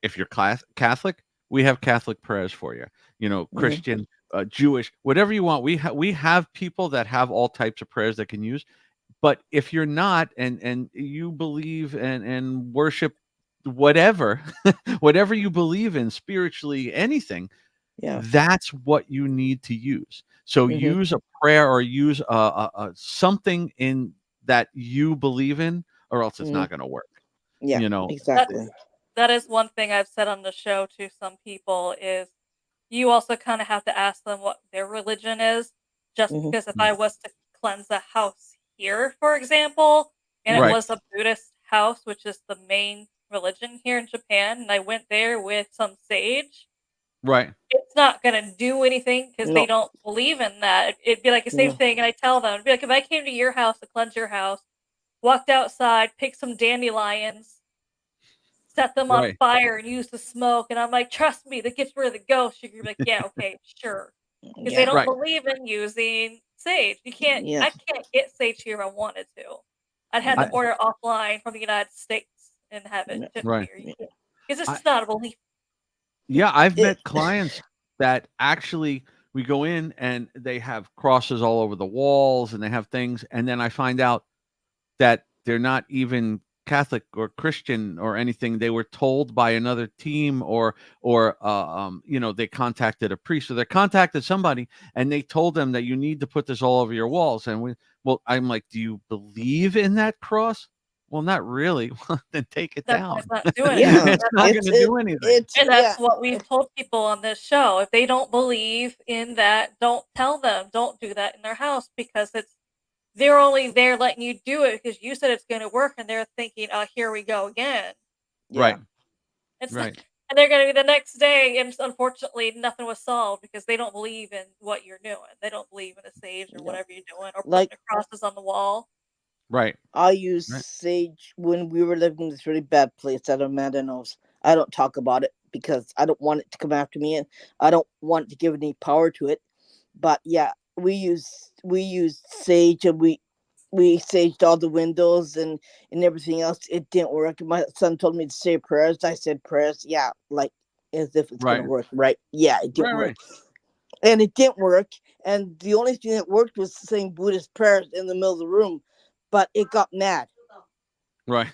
If you're Catholic, we have Catholic prayers for you, Christian, Jewish, whatever you want. We have people that have all types of prayers that can use. But if you're not, and you believe and worship whatever, whatever you believe in spiritually, anything, that's what you need to use. So use a prayer or use something in that you believe in, or else it's not going to work. Exactly. That is one thing I've said on the show to some people is you also kind of have to ask them what their religion is. Just Mm-hmm. because if I was to cleanse a house here, for example, and it Mm-hmm. Right. was a Buddhist house, which is the main religion here in Japan, and I went there with some sage, Right. it's not gonna do anything because they No. don't believe in that. It'd be like the same No. thing, and I tell them, it'd be like if I came to your house to cleanse your house, walked outside, picked some dandelions, set them on Right. fire, and used the smoke, and I'm like, "Trust me, that gets rid of the ghost." You're like, "Yeah, okay, sure," because they Yeah. don't Right. believe in using sage. You can't. Yeah. I can't get sage here if I wanted to. I'd have to I, Yeah. order offline from the United States and have it Yeah. shipped right. here. Yeah. Because it's I, just not a belief. yeah, I've It, met clients that actually we go in and they have crosses all over the walls and they have things, and then I find out that they're not even Catholic or Christian or anything. They were told by another team, or they contacted a priest, or they contacted somebody, and they told them that you need to put this all over your walls. Well, I'm like, do you believe in that cross? Well, not really. Well, then take it That's why it's down. not doing anything. yeah. It's not going to do anything. It's And yeah. that's what we've told people on this show. If they don't believe in that, don't tell them. Don't do that in their house because they're only there letting you do it because you said it's going to work, and they're thinking, "Oh, here we go again." Yeah. Right. It's not, Right. and they're going to be the next day, and unfortunately, nothing was solved because they don't believe in what you're doing. They don't believe in the sage or Yeah. whatever you're doing, or putting Like the crosses on the wall. Right. I used Right. sage when we were living in this really bad place that Amanda knows. I don't talk about it because I don't want it to come after me, and I don't want to give any power to it. But yeah, we used sage, and we saged all the windows and everything else. It didn't work. My son told me to say prayers. I said prayers. Yeah, like as if it's gonna Right. work, right? Yeah, it didn't Right. work, Right. and it didn't work. And the only thing that worked was saying Buddhist prayers in the middle of the room, but it got mad. Right.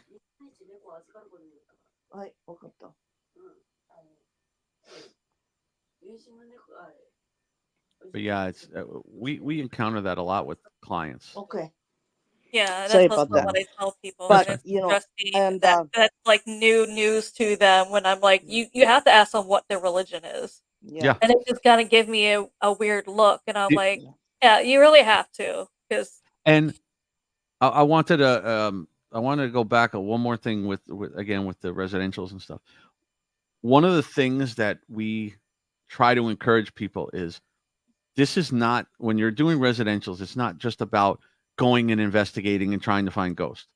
But yeah, it's we encounter that a lot with clients. Okay. Yeah, Sorry that's also about that. what I tell people, That's and But fine. it's you know, interesting and that's like new news to them when I'm like, you have to ask them what their religion is, yeah, Yeah. and it just kind of give me a weird look, and I'm Y- like, yeah, yeah, you really have to, because And I wanted to go back one more thing with again with the residentials and stuff. One of the things that we try to encourage people is this is not when you're doing residentials, it's not just about going and investigating and trying to find ghosts.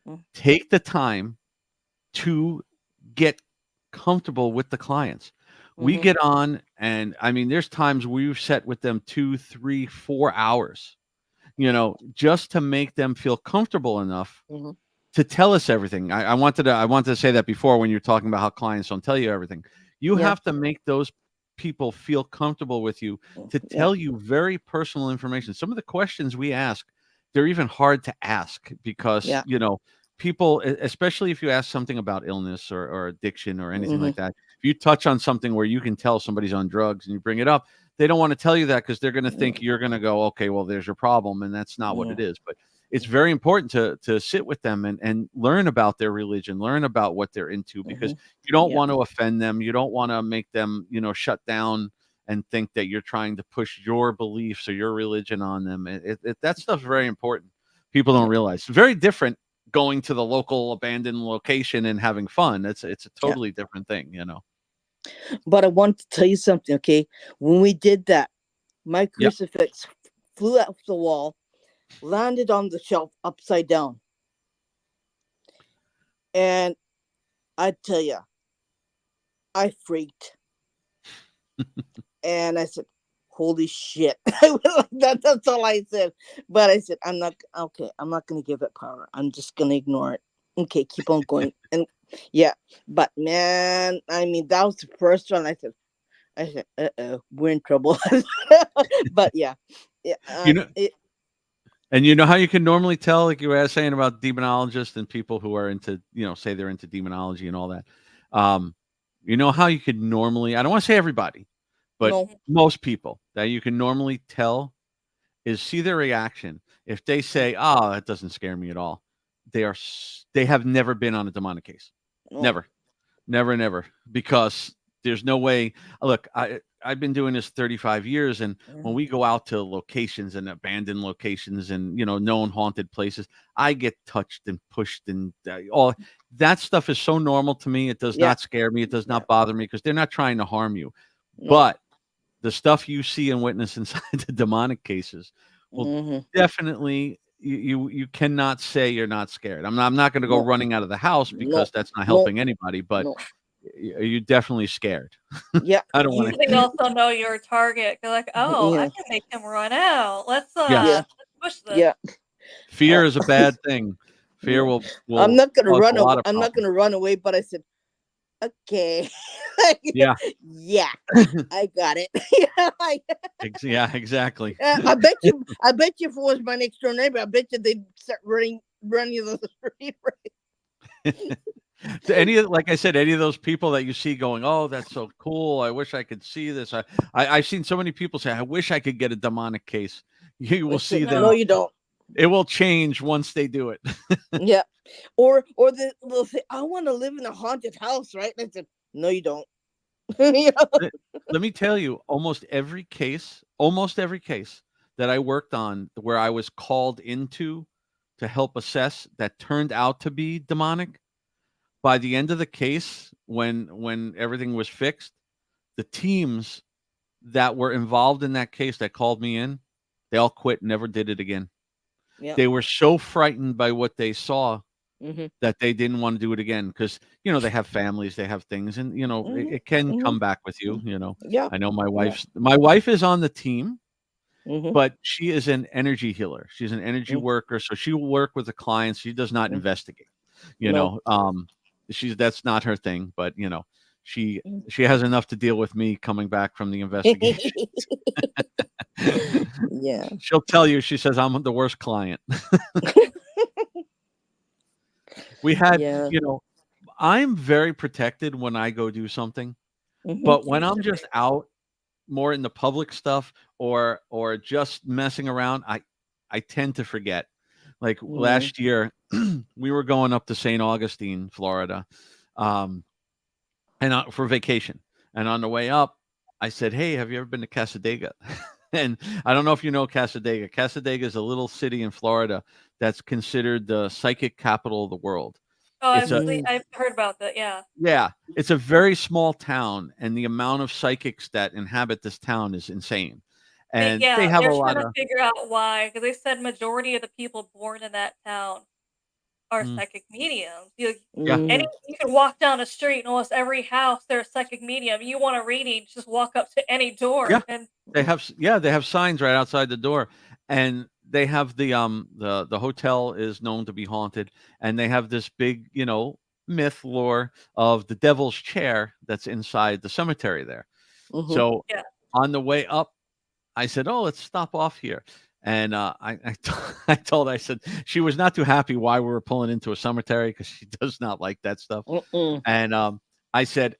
mm, Take the time to get comfortable with the clients. We mm-hmm, get on, and I mean, there's times we've sat with them 2, 3, 4 hours, just to make them feel comfortable enough mm-hmm, to tell us everything. I wanted to say that before when you're talking about how clients don't tell you everything. You yeah, have to make those people feel comfortable with you to yeah, tell you very personal information. Some of the questions we ask, they're even hard to ask because, yeah, people, especially if you ask something about illness or addiction or anything mm-hmm, like that, if you touch on something where you can tell somebody's on drugs and you bring it up, they don't want to tell you that because they're going to think you're going to go, okay, well, there's your problem. And that's not what mm-hmm, it is. But it's very important to sit with them and learn about their religion, learn about what they're into, mm-hmm, because you don't yeah, want to offend them. You don't want to make them, shut down and think that you're trying to push your beliefs or your religion on them. That stuff's very important. People don't yeah, realize it's very different going to the local abandoned location and having fun. It's a yeah. totally different thing. But I want to tell you something, okay? When we did that, my Yeah. crucifix flew off the wall, landed on the shelf upside down, and I tell you, I freaked, and I said, "Holy shit!" I was like that. That's all I said. But I said, "I'm not okay. I'm not going to give it power. I'm just going to ignore it. Okay, keep on going." And yeah, but man, I mean, that was the first one. I said, we're in trouble. But yeah, yeah, You know, And you know how you can normally tell, like you were saying about demonologists and people who are into, say they're into demonology and all that. Um, you know how you could normally, I don't want to say everybody, but no, most people that you can normally tell is see their reaction. If they say, "Oh, that doesn't scare me at all," they have never been on a demonic case, no, never. never, never, because there's no way. Look, I've been doing this 35 years, and when we go out to locations and abandoned locations and known haunted places, I get touched and pushed and all that stuff is so normal to me. It does Yeah. not scare me. It does not bother me because they're not trying to harm you. No. But the stuff you see and witness inside the demonic cases will definitely you cannot say you're not scared. I'm not going to go No. running out of the house because that's not No. helping anybody. But No. you're definitely scared. Yeah. I don't want They also know you're a target. They're like, oh, I Yeah. can make him run out. Let's Yes. let's push this. Yeah. Fear is a bad thing. Fear will I'm not gonna cause run a lot away. of I'm not problems. gonna run away, but I said, okay. Yeah. Yeah. I got it. Yeah, exactly. I bet you if it was my next door neighbor, I bet you they'd start running the street. Like I said, any of those people that you see going, oh, that's so cool. I wish I could see this. I've seen so many people say, I wish I could get a demonic case. You will see No, you don't. It will change once they do it. Yeah. Or they'll say, I want to live in a haunted house, right? And I said, no, you don't. Let me tell you, almost every case that I worked on where I was called into to help assess that turned out to be demonic, by the end of the case, when everything was fixed, the teams that were involved in that case that called me in, they all quit, never did it again. Yeah. They were so frightened by what they saw Mm-hmm. that they didn't want to do it again because they have families, they have things, and it can come back with you. Yeah. I know my wife is on the team, Mm-hmm. but she is an energy healer. She's an energy worker, so she will work with the clients. She does not investigate. That's not her thing, but she has enough to deal with me coming back from the investigation. Yeah. She'll tell you, she says I'm the worst client. We had, I'm very protected when I go do something, but when I'm just out more in the public stuff or just messing around, I tend to forget. Like last year, we were going up to St. Augustine, Florida, and for vacation. And on the way up, I said, "Hey, have you ever been to Casadega?" And I don't know if you know Casadega. Casadega is a little city in Florida that's considered the psychic capital of the world. Oh, I've heard about that. Yeah. Yeah, it's a very small town, and the amount of psychics that inhabit this town is insane. And they have they're a trying lot to of figure out why, because they said majority of the people born in that town are psychic mediums. You can walk down the street, and almost every house there's a psychic medium. You want a reading, just walk up to any door. Yeah. And they have signs right outside the door, and they have the hotel is known to be haunted, and they have this big myth lore of the devil's chair that's inside the cemetery there. So on the way up, I said, "Oh, let's stop off here." And I said she was not too happy why we were pulling into a cemetery because she does not like that stuff. And I said,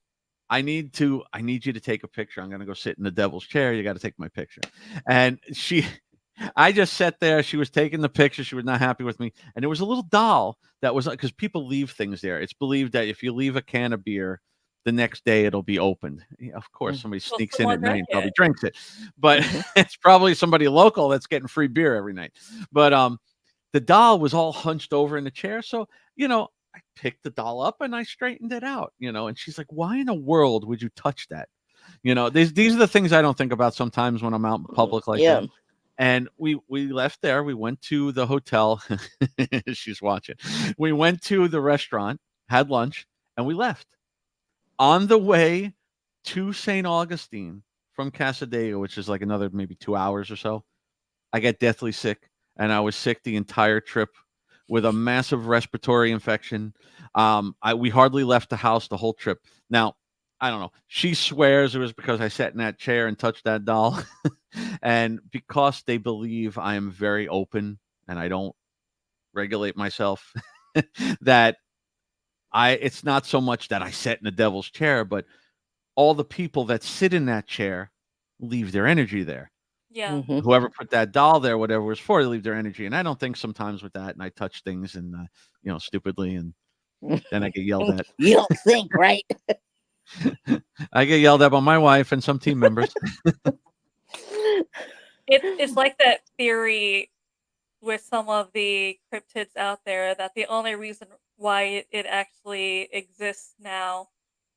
I need you to take a picture. I'm going to go sit in the devil's chair. You got to take my picture. And I just sat there. She was taking the picture. She was not happy with me. And there was a little doll that was, because people leave things there. It's believed that if you leave a can of beer, the next day it'll be opened. Of course, somebody sneaks in at night and probably drinks it, but it's probably somebody local that's getting free beer every night. But the doll was all hunched over in the chair. So, I picked the doll up and I straightened it out, and she's like, why in the world would you touch that? These are the things I don't think about sometimes when I'm out in public like that. And we left there. We went to the hotel. She's watching. We went to the restaurant, had lunch, and we left. On the way to St. Augustine from Casadega, which is like another maybe 2 hours or so, I got deathly sick, and I was sick the entire trip with a massive respiratory infection. We hardly left the house the whole trip. Now, I don't know. She swears it was because I sat in that chair and touched that doll. And because they believe I am very open and I don't regulate myself, that it's not so much that I sat in the devil's chair, but all the people that sit in that chair leave their energy there. Yeah. Whoever put that doll there, whatever it was for, they leave their energy. And I don't think sometimes with that, and I touch things and, stupidly. And Then I get yelled at. You don't think, right? I get yelled at by my wife and some team members. It's like that theory with some of the cryptids out there that the only reason why it actually exists now,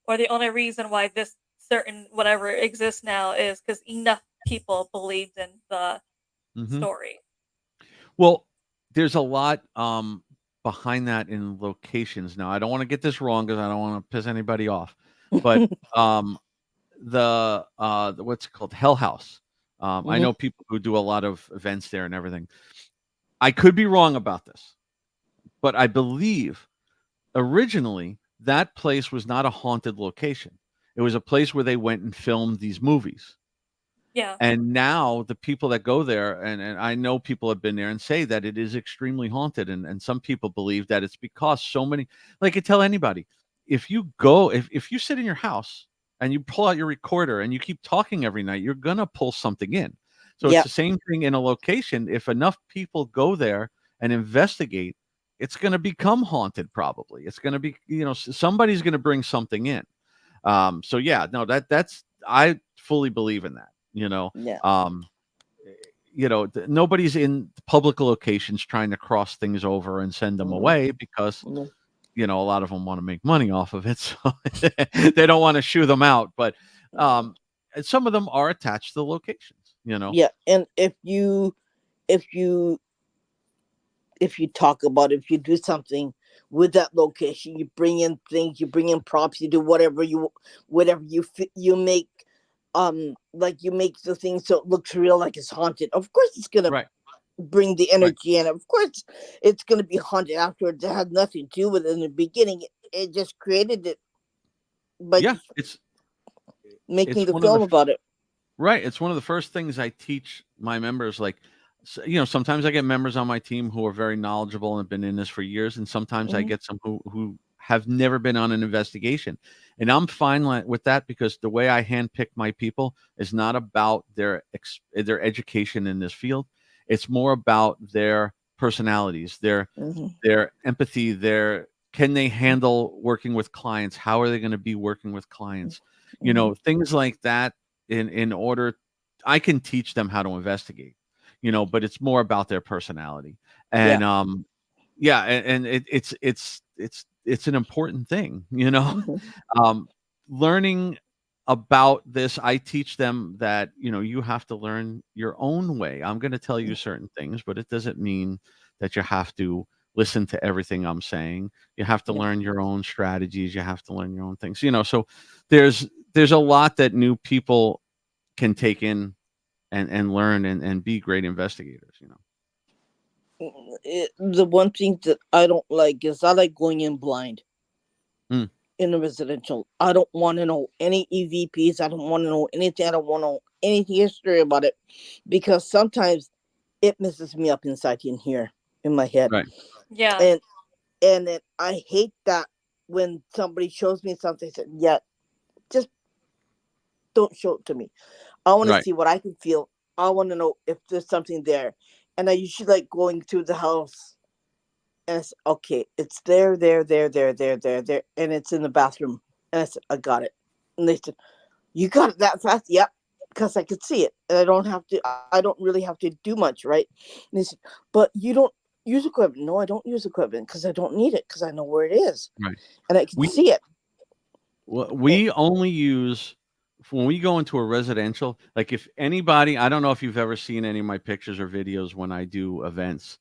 or the only reason why this certain whatever exists now, is because enough people believed in the Mhm. story. Well, there's a lot behind that in locations. Now, I don't want to get this wrong because I don't want to piss anybody off, but what's it called, Hell House. I Mhm. know people who do a lot of events there and everything. I could be wrong about this, but I believe originally that place was not a haunted location. It was a place where they went and filmed these movies. Yeah. And now the people that go there, and I know people have been there and say that it is extremely haunted. And some people believe that it's because so many, like I tell anybody, if you go, if you sit in your house and you pull out your recorder and you keep talking every night, you're gonna pull something in. So it's Yeah. the same thing in a location. If enough people go there and investigate, it's gonna become haunted probably. It's gonna be, somebody's gonna bring something in. So yeah, no, that's I fully believe in that, Yeah. um, nobody's in public locations trying to cross things over and send them Mhm. away because, Mhm. a lot of them want to make money off of it. So they don't want to shoo them out. But Mhm. and some of them are attached to the locations. Yeah. And if you talk about, if you do something with that location, you bring in things, you bring in props, you do whatever you make, like you make the thing so it looks real, like it's haunted. Of course it's gonna Right. bring the Right. energy in. Of course it's gonna be haunted afterwards. It had nothing to do with it in the beginning. It just created it by Yeah. just It's making the one of the film about it. Right. It's one of the first things I teach my members. Like, sometimes I get members on my team who are very knowledgeable and have been in this for years, and sometimes I Hmm. get some who have never been on an investigation, and I'm fine with that because the way I handpick my people is not about their education in this field. It's more about their personalities, Hmm. their empathy, their can they handle working with clients? How are they going to be working with clients? Hmm. Things like that in order I can teach them how to investigate, but it's more about their personality. Yeah. And yeah, and it's an important thing, Hmm. um learning about this. I teach them that, you have to learn your own way. I'm going to tell you certain things, but it doesn't mean that you have to listen to everything I'm saying. You have to Yeah. learn your own strategies. You have to learn your own things, so there's a lot that new people can take in and learn and be great investigators. The one thing that I don't like is I like going in blind Mm, in the residential. I don't want to know any EVPs. I don't want to know anything. I don't want to know any history about it, because sometimes it messes me up inside in here in my head. right. Yeah. And then I hate that when somebody shows me something, said, yeah, just don't show it to me. I want to Right. see what I can feel. I want to know if there's something there. And I usually like going through the house, and it's okay. It's there, and it's in the bathroom. And I said, I got it. And they said, you got it that fast? Yep, because I could see it, and I don't have to. I don't really have to do much, right? And they said, but you don't use equipment. No, I don't use equipment because I don't need it, because I know where it is Right. and I can We see it. Eh, we only use when we go into a residential, like if anybody, I don't know if you've ever seen any of my pictures or videos when I do events.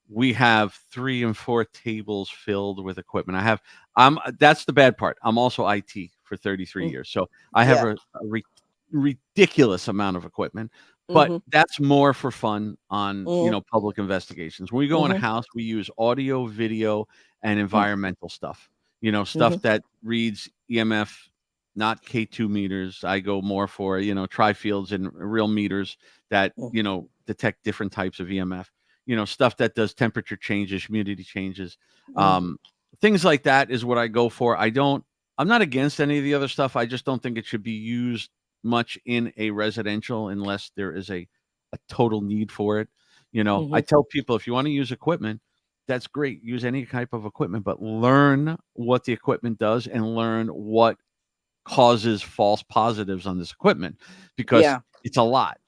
We have 3 and 4 tables filled with equipment. I'm that's the bad part. I'm also IT for 33 mm, years. So I have Yeah. a ridiculous amount of equipment, but Mm-hmm. that's more for fun on, Mm-hmm. public investigations. When we go in a Mm-hmm. house, we use audio, video, and environmental stuff. Mm-hmm. Stuff that reads EMF, not K2 meters. I go more for, tri-fields and real meters that, detect different types of EMF, stuff that does temperature changes, humidity changes, Mm-hmm. things like that is what I go for. I'm not against any of the other stuff. I just don't think it should be used much in a residential unless there is a total need for it. I Mm-hmm. tell people if you want to use equipment, that's great. Use any type of equipment, but learn what the equipment does and learn what causes false positives on this equipment, because Yeah. it's a lot,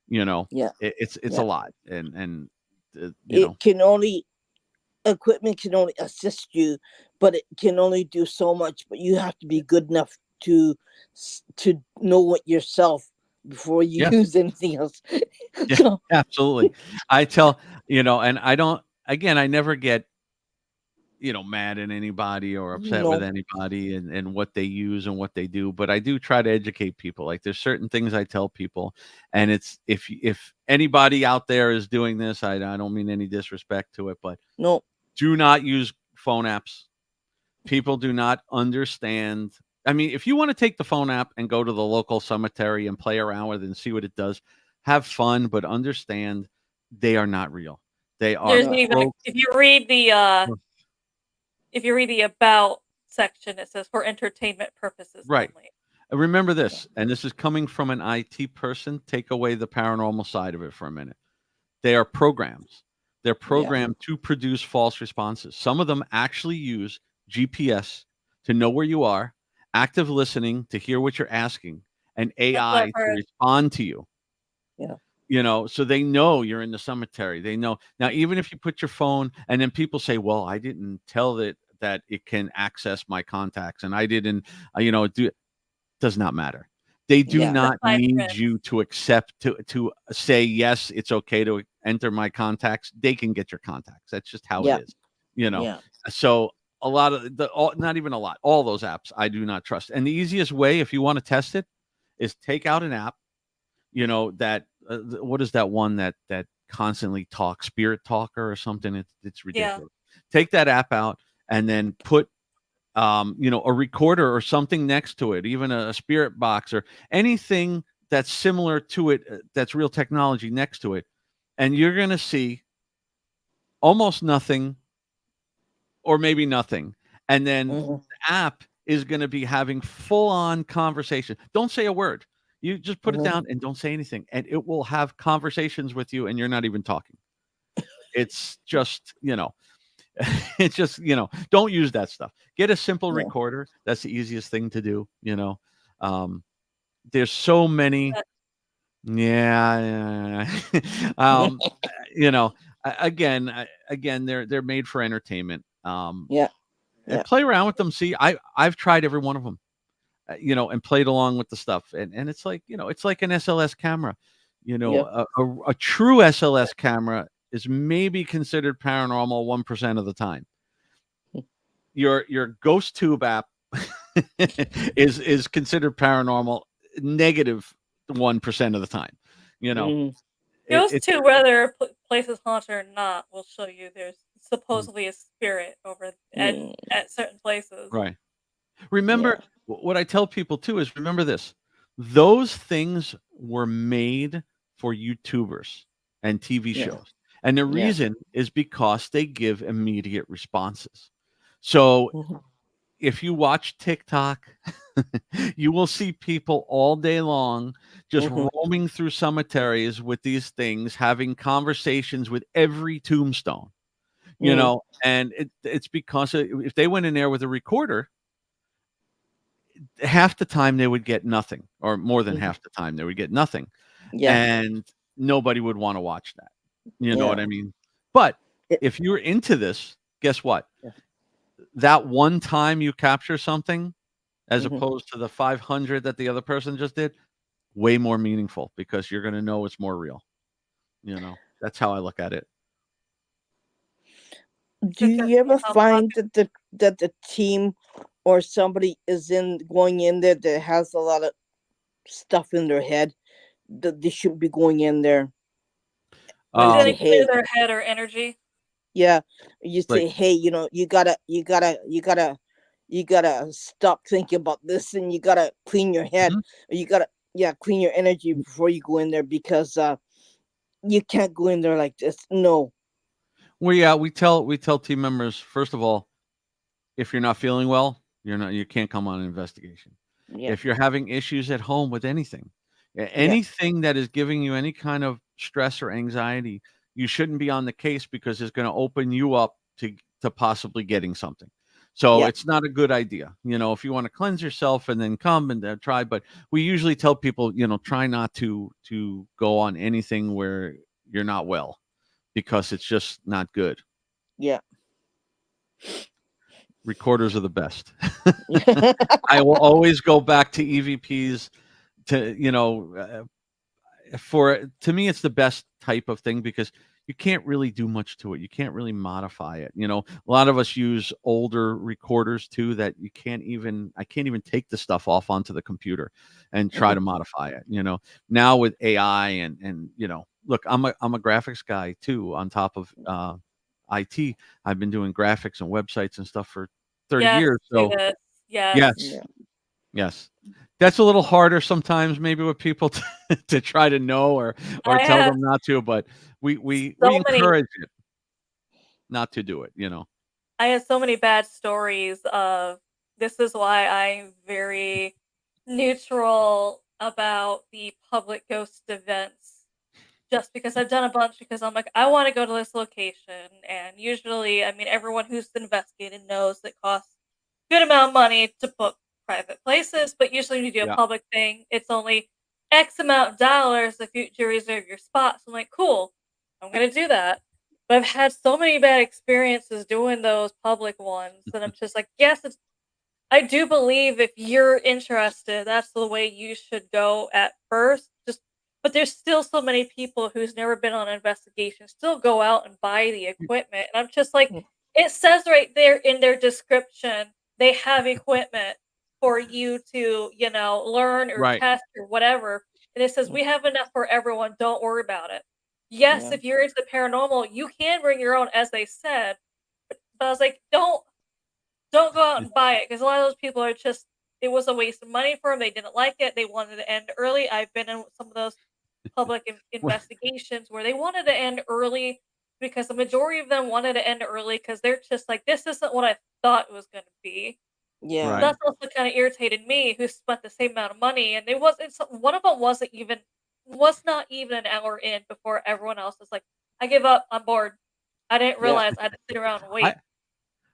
you know. Yeah. It's a Yeah. lot, and you It know. can only equipment can only assist you, but it can only do so much. But you have to be good enough to know it yourself before you Yeah, use anything else. yeah, So absolutely. I tell, and I don't. Again, I never get, mad at anybody or upset with no, anybody and what they use and what they do. But I do try to educate people. Like, there's certain things I tell people, and it's, if anybody out there is doing this, I don't mean any disrespect to it, but no, do not use phone apps. People do not understand. I mean, if you want to take the phone app and go to the local cemetery and play around with it and see what it does, have fun, but understand they are not real. They are There's no, even if you read the about section, it says for entertainment purposes right. only. Remember yeah, this, and this is coming from an IT person. Take away the paranormal side of it for a minute. They are programs. They're yeah, programmed to produce false responses. Some of them actually use GPS to know where you are, active listening to hear what you're asking, and That's what I've AI to heard. respond to you. yeah, So they know you're in the cemetery. They know. Now, even if you put your phone, and then people say, well, I didn't tell it that it can access my contacts, and I didn't, do, does not matter. They do yeah, The not fine need print. you to accept, to say, yes, it's okay to enter my contacts. They can get your contacts. That's just how it yeah, is, you know. yeah. So a lot of not even a lot, all those apps I do not trust. And the easiest way, if you want to test it, is take out an app, that what is that one that constantly talks, Spirit Talker or something? It's Yeah. ridiculous. Take that app out and then put a recorder or something next to it, even a spirit box or anything that's similar to it, that's real technology next to it, and you're going to see almost nothing or maybe nothing. And then Hmm. the app is going to be having full on conversation. Don't say a word. You just put it Hmm. down and don't say anything, and it will have conversations with you, and you're not even talking. It's just, it's just, don't use that stuff. Get a simple Yeah. recorder. That's the easiest thing to do. Um, there's so many. But Yeah. um, you know, again, they're made for entertainment. Yeah. And Yeah. play around with them. See, I've tried every one of them, and played along with the stuff. And it's like, it's like an SLS camera. Yeah. A true SLS camera is maybe considered paranormal 1% of the time. Your ghost tube app is considered paranormal negative 1% of the time. You know, Hmm. goes it's to whether places haunted or not will show you there's supposedly a spirit over at certain places. right. Yeah. Remember, what I tell people too is, remember this: those things were made for YouTubers and TV Yeah. shows, and the Yeah. reason is because they give immediate responses. So Hmm. if you watch TikTok, you will see people all day long just Hmm. roaming through cemeteries with these things, having conversations with every tombstone, Hmm. and it's because if they went in there with a recorder, half the time they would get nothing, or more than Hmm. half the time they would get nothing, Yeah. and nobody would want to watch that. You know Yeah. what I mean? But It, if you're into this, guess what? yeah. That one time you capture something, as Hmm. opposed to the 500 that the other person just did, way more meaningful, because you're going to know it's more real. That's how I look at it. Do Just 'cause you ever how find popular. that the team or somebody is in going in there that has a lot of stuff in their head that they shouldn't be going in there? They You say, Um, didn't clear hey, their head or energy. yeah. You like, say, hey, you gotta stop thinking about this, and you gotta clean your head. mhm. Or you gotta, yeah, clean your energy before you go in there, because you can't go in there like this. No. Well, yeah, we tell team members, first of all, if you're not feeling well, you can't come on an investigation. Yeah. If you're having issues at home with anything, Yeah. anything that is giving you any kind of stress or anxiety, you shouldn't be on the case, because it's going to open you up to possibly getting something. So Yeah. it's not a good idea. If you want to cleanse yourself and then come and try, but we usually tell people, try not to go on anything where you're not well, because it's just not good. Yeah. Recorders are the best. I will always go back to EVPs to, to me, it's the best type of thing, because you can't really do much to it. You can't really modify it. A lot of us use older recorders too, that I can't even take the stuff off onto the computer and try to modify it. Now with AI and look, I'm a graphics guy too, on top of IT. I've been doing graphics and websites and stuff for 30 Yes, years. do So this. Yes. yes, Yeah. yes. That's a little harder sometimes, maybe with people to try to know or I tell have them not to, but we so many encourage it not to do it. I had so many bad stories of this is why I'm very neutral about the public ghost events. Just because I've done a bunch because I'm like, I want to go to this location. And usually, I mean, everyone who's investigated knows it costs a good amount of money to book private places, but usually when you do a Yeah. public thing, it's only X amount of dollars if you to reserve your spot. So I'm like, cool, I'm gonna do that. But I've had so many bad experiences doing those public ones, and I'm just like, yes, I do believe if you're interested, that's the way you should go at first. But there's still so many people who's never been on an investigation still go out and buy the equipment, and I'm just like, it says right there in their description they have equipment for you to, learn or Right. test or whatever, and it says we have enough for everyone. Don't worry about it. Yes, Yeah. if you're into the paranormal, you can bring your own, as they said. But I was like, don't go out and buy it, because a lot of those people are just it was a waste of money for them. They didn't like it. They wanted to end early. I've been in some of those public investigations where they wanted to end early because the majority of them wanted to end early because they're just like, this isn't what I thought it was going to be. Yeah. Right. That's also kind of irritated me, who spent the same amount of money, and one of them was not even an hour in before everyone else was like, I give up. I'm bored. I didn't Yeah. realize I had to sit around and I wait.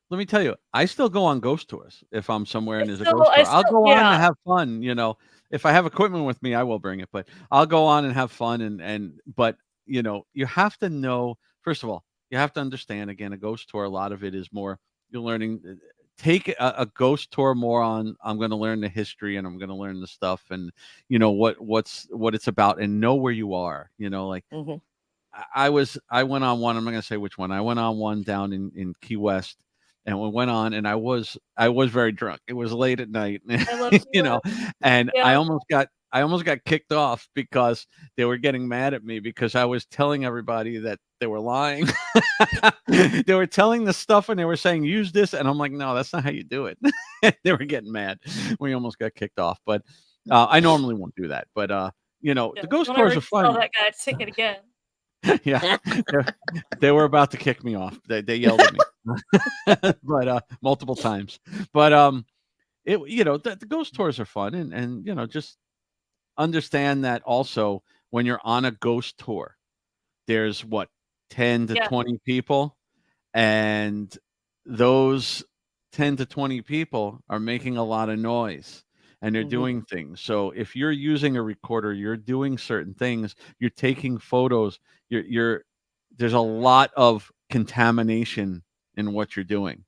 Let me tell you, I still go on ghost tours if I'm somewhere and there's a ghost I tour. I'll still, go on to yeah. have fun. If I have equipment with me, I will bring it, but I'll go on and have fun. But you have to know, first of all, you have to understand, again, a ghost tour, a lot of it is more, you're learning, take a ghost tour more on, I'm going to learn the history and I'm going to learn the stuff and, what it's about, and know where you are, like Mhm. I went on one, I'm not going to say which one. I went on one down in Key West, and we went on, and I was very drunk. It was late at night, I love you know, Cuba. and Yeah. I almost got kicked off because they were getting mad at me because I was telling everybody that they were lying. They were telling the stuff and they were saying, use this. And I'm like, no, that's not how you do it. They were getting mad. We almost got kicked off, but I normally won't do that. But, Yeah, the ghost don't tours ever are tell fun. that guy to ticket again. Yeah, they they were about to kick me off. They yelled at me, but multiple times. But the ghost tours are fun, and just understand that also when you're on a ghost tour, there's what 10 to Yeah. 20 people, and those 10 to 20 people are making a lot of noise and they're Mhm. doing things. So if you're using a recorder, you're doing certain things, you're taking photos, you're there's a lot of contamination in what you're doing.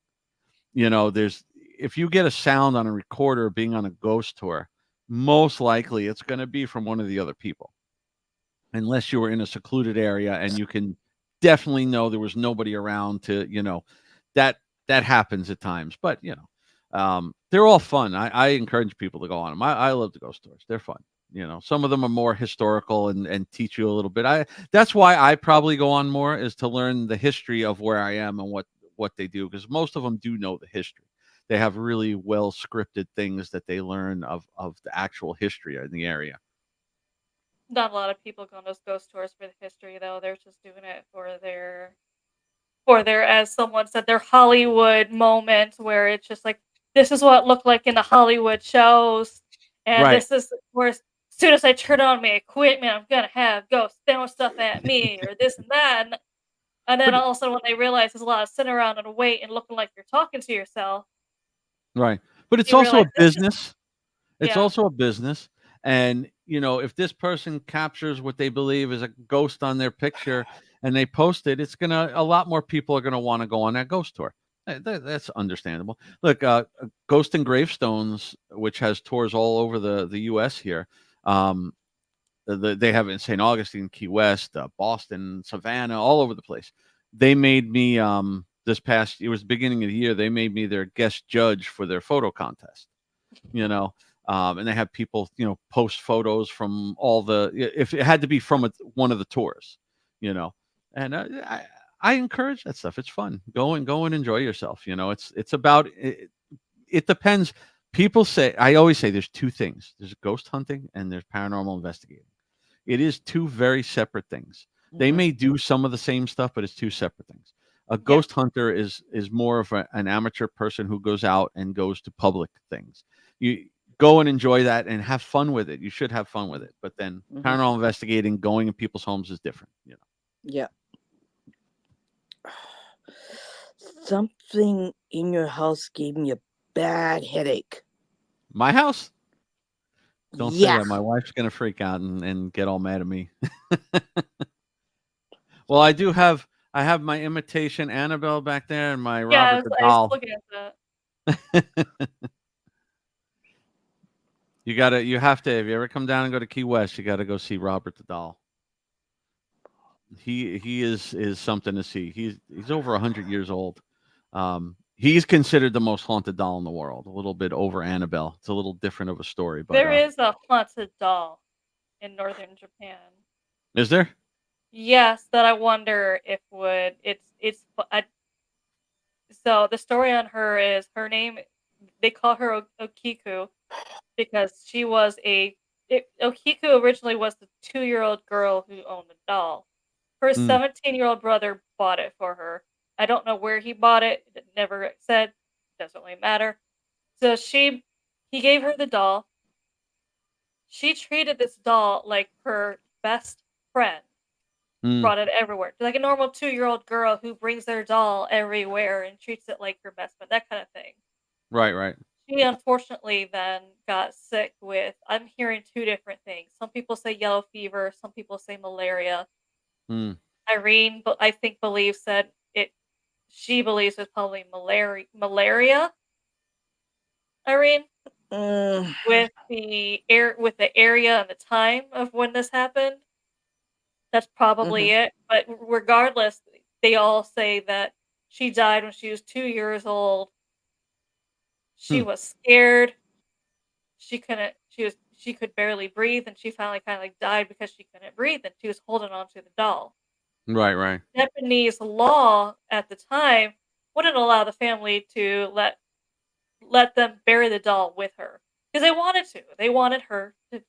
There's if you get a sound on a recorder being on a ghost tour, most likely it's going to be from one of the other people, unless you were in a secluded area and you can definitely know there was nobody around to, that that happens at times. But they're all fun. I encourage people to go on them. I love the ghost tours. They're fun. Some of them are more historical and teach you a little bit. That's why I probably go on more, is to learn the history of where I am and what they do, because most of them do know the history. They have really well scripted things that they learn of the actual history in the area. Not a lot of people go on those ghost tours for the history, though. They're just doing it as someone said, their Hollywood moment where it's just like, this is what it looked like in the Hollywood shows, and Right. this is where as soon as I turn on my equipment, I'm gonna have ghosts throwing stuff at me or this and that. And And then But also when they realize there's a lot of sitting around and wait and looking like you're talking to yourself, right. But it's you also realize a this is business. It's yeah. also a business. And, if this person captures what they believe is a ghost on their picture and they post it, a lot more people are going to want to go on that ghost tour. That's understandable. Look, Ghost and Gravestones, which has tours all over the U.S. here, um, they have it in St. Augustine, Key West, Boston, Savannah, all over the place. They made me, it was the beginning of the year, they made me their guest judge for their photo contest. you know and they have people post photos from if it had to be from one of the tours you know and I encourage that stuff. It's fun. Go and enjoy yourself. It's about it depends. People say, I always say, there's two things: there's ghost hunting and there's paranormal investigating. It is two very separate things. They Mhm. may do some of the same stuff, but it's two separate things. A Yeah. ghost hunter is more of an amateur person who goes out and goes to public things. You go and enjoy that and have fun with it. You should have fun with it. But then Mhm. paranormal investigating, going in people's homes is different. Yeah. Something in your house gave me a bad headache. My house? Don't say Yeah. that. My wife's gonna freak out and get all mad at me. Well, I have my imitation Annabelle back there and my Yeah, Robert the I was doll. looking at that. You have to, if you ever come down and go to Key West, you gotta go see Robert the doll. He is something to see. He's over 100 years old. He's considered the most haunted doll in the world, a little bit over Annabelle. It's a little different of a story, but There is a haunted doll in northern Japan. is there? Yes, that I wonder if would so the story on her is her name. They call her Okiku because she was Okiku originally was the 2-year-old girl who owned the doll. Her Mm, 17-year-old brother bought it for her. I don't know where he bought it. It never said. Doesn't really matter. So he gave her the doll. She treated this doll like her best friend. mm, Brought it everywhere. Like a normal 2-year-old girl who brings their doll everywhere and treats it like her best friend, that kind of thing. right, right. She unfortunately then got sick with, I'm hearing two different things. Some people say yellow fever, some people say malaria. Mm, Irene, but I think believes said it. She believes it's probably malaria. Malaria, Irene, Mm, with the area and the time of when this happened. That's probably mhm. it. But regardless, they all say that she died when she was 2 years old. She hmm, was scared. She couldn't. She could barely breathe, and she finally kind of like died because she couldn't breathe, and she was holding on to the doll. right, right. Japanese law at the time wouldn't allow the family to let them bury the doll with her because they wanted to. They wanted her to,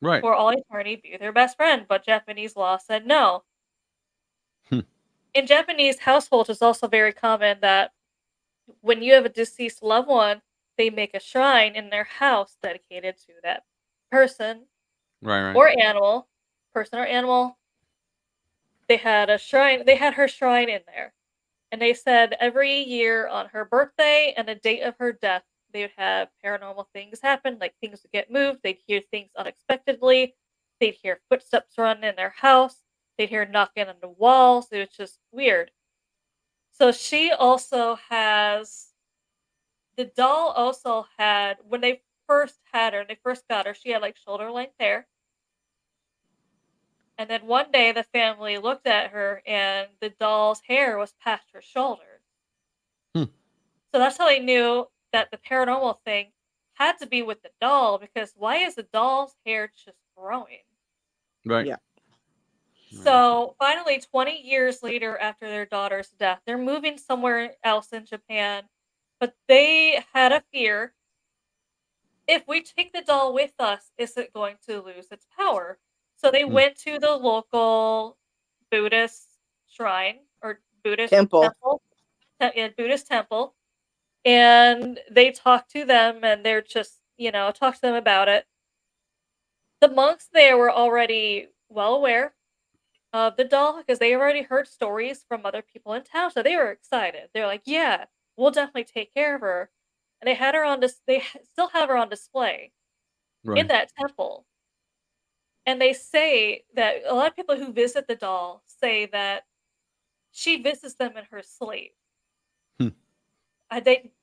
Right. for all eternity, be their best friend. But Japanese law said no. Hmm, In Japanese households, it's also very common that when you have a deceased loved one, they make a shrine in their house dedicated to that person right, right. or animal, person or animal. They had a shrine. They had her shrine in there. And they said every year on her birthday and the date of her death, they would have paranormal things happen, like things would get moved, they'd hear things unexpectedly, they'd hear footsteps run in their house, they'd hear knocking on the walls. It was just weird. So she also has the doll also had when they first had her, they first got her, she had like shoulder length hair. And then one day the family looked at her and the doll's hair was past her shoulders. Hmm, So that's how they knew that the paranormal thing had to be with the doll because why is the doll's hair just growing? right, Yeah. right. So finally, 20 years later, after their daughter's death, they're moving somewhere else in Japan, but they had a fear if we take the doll with us, is it going to lose its power? So they Hmm, went to the local Buddhist shrine or Buddhist Temple. temple, yeah, Buddhist temple, and they talked to them and they're just, talk to them about it. The monks there were already well aware. the doll because they already heard stories from other people in town, so they were excited. They're like, "Yeah, we'll definitely take care of her." And they had her on dis they still have her on display in Right. that temple. And they say that a lot of people who visit the doll say that she visits them in her sleep. Hmm.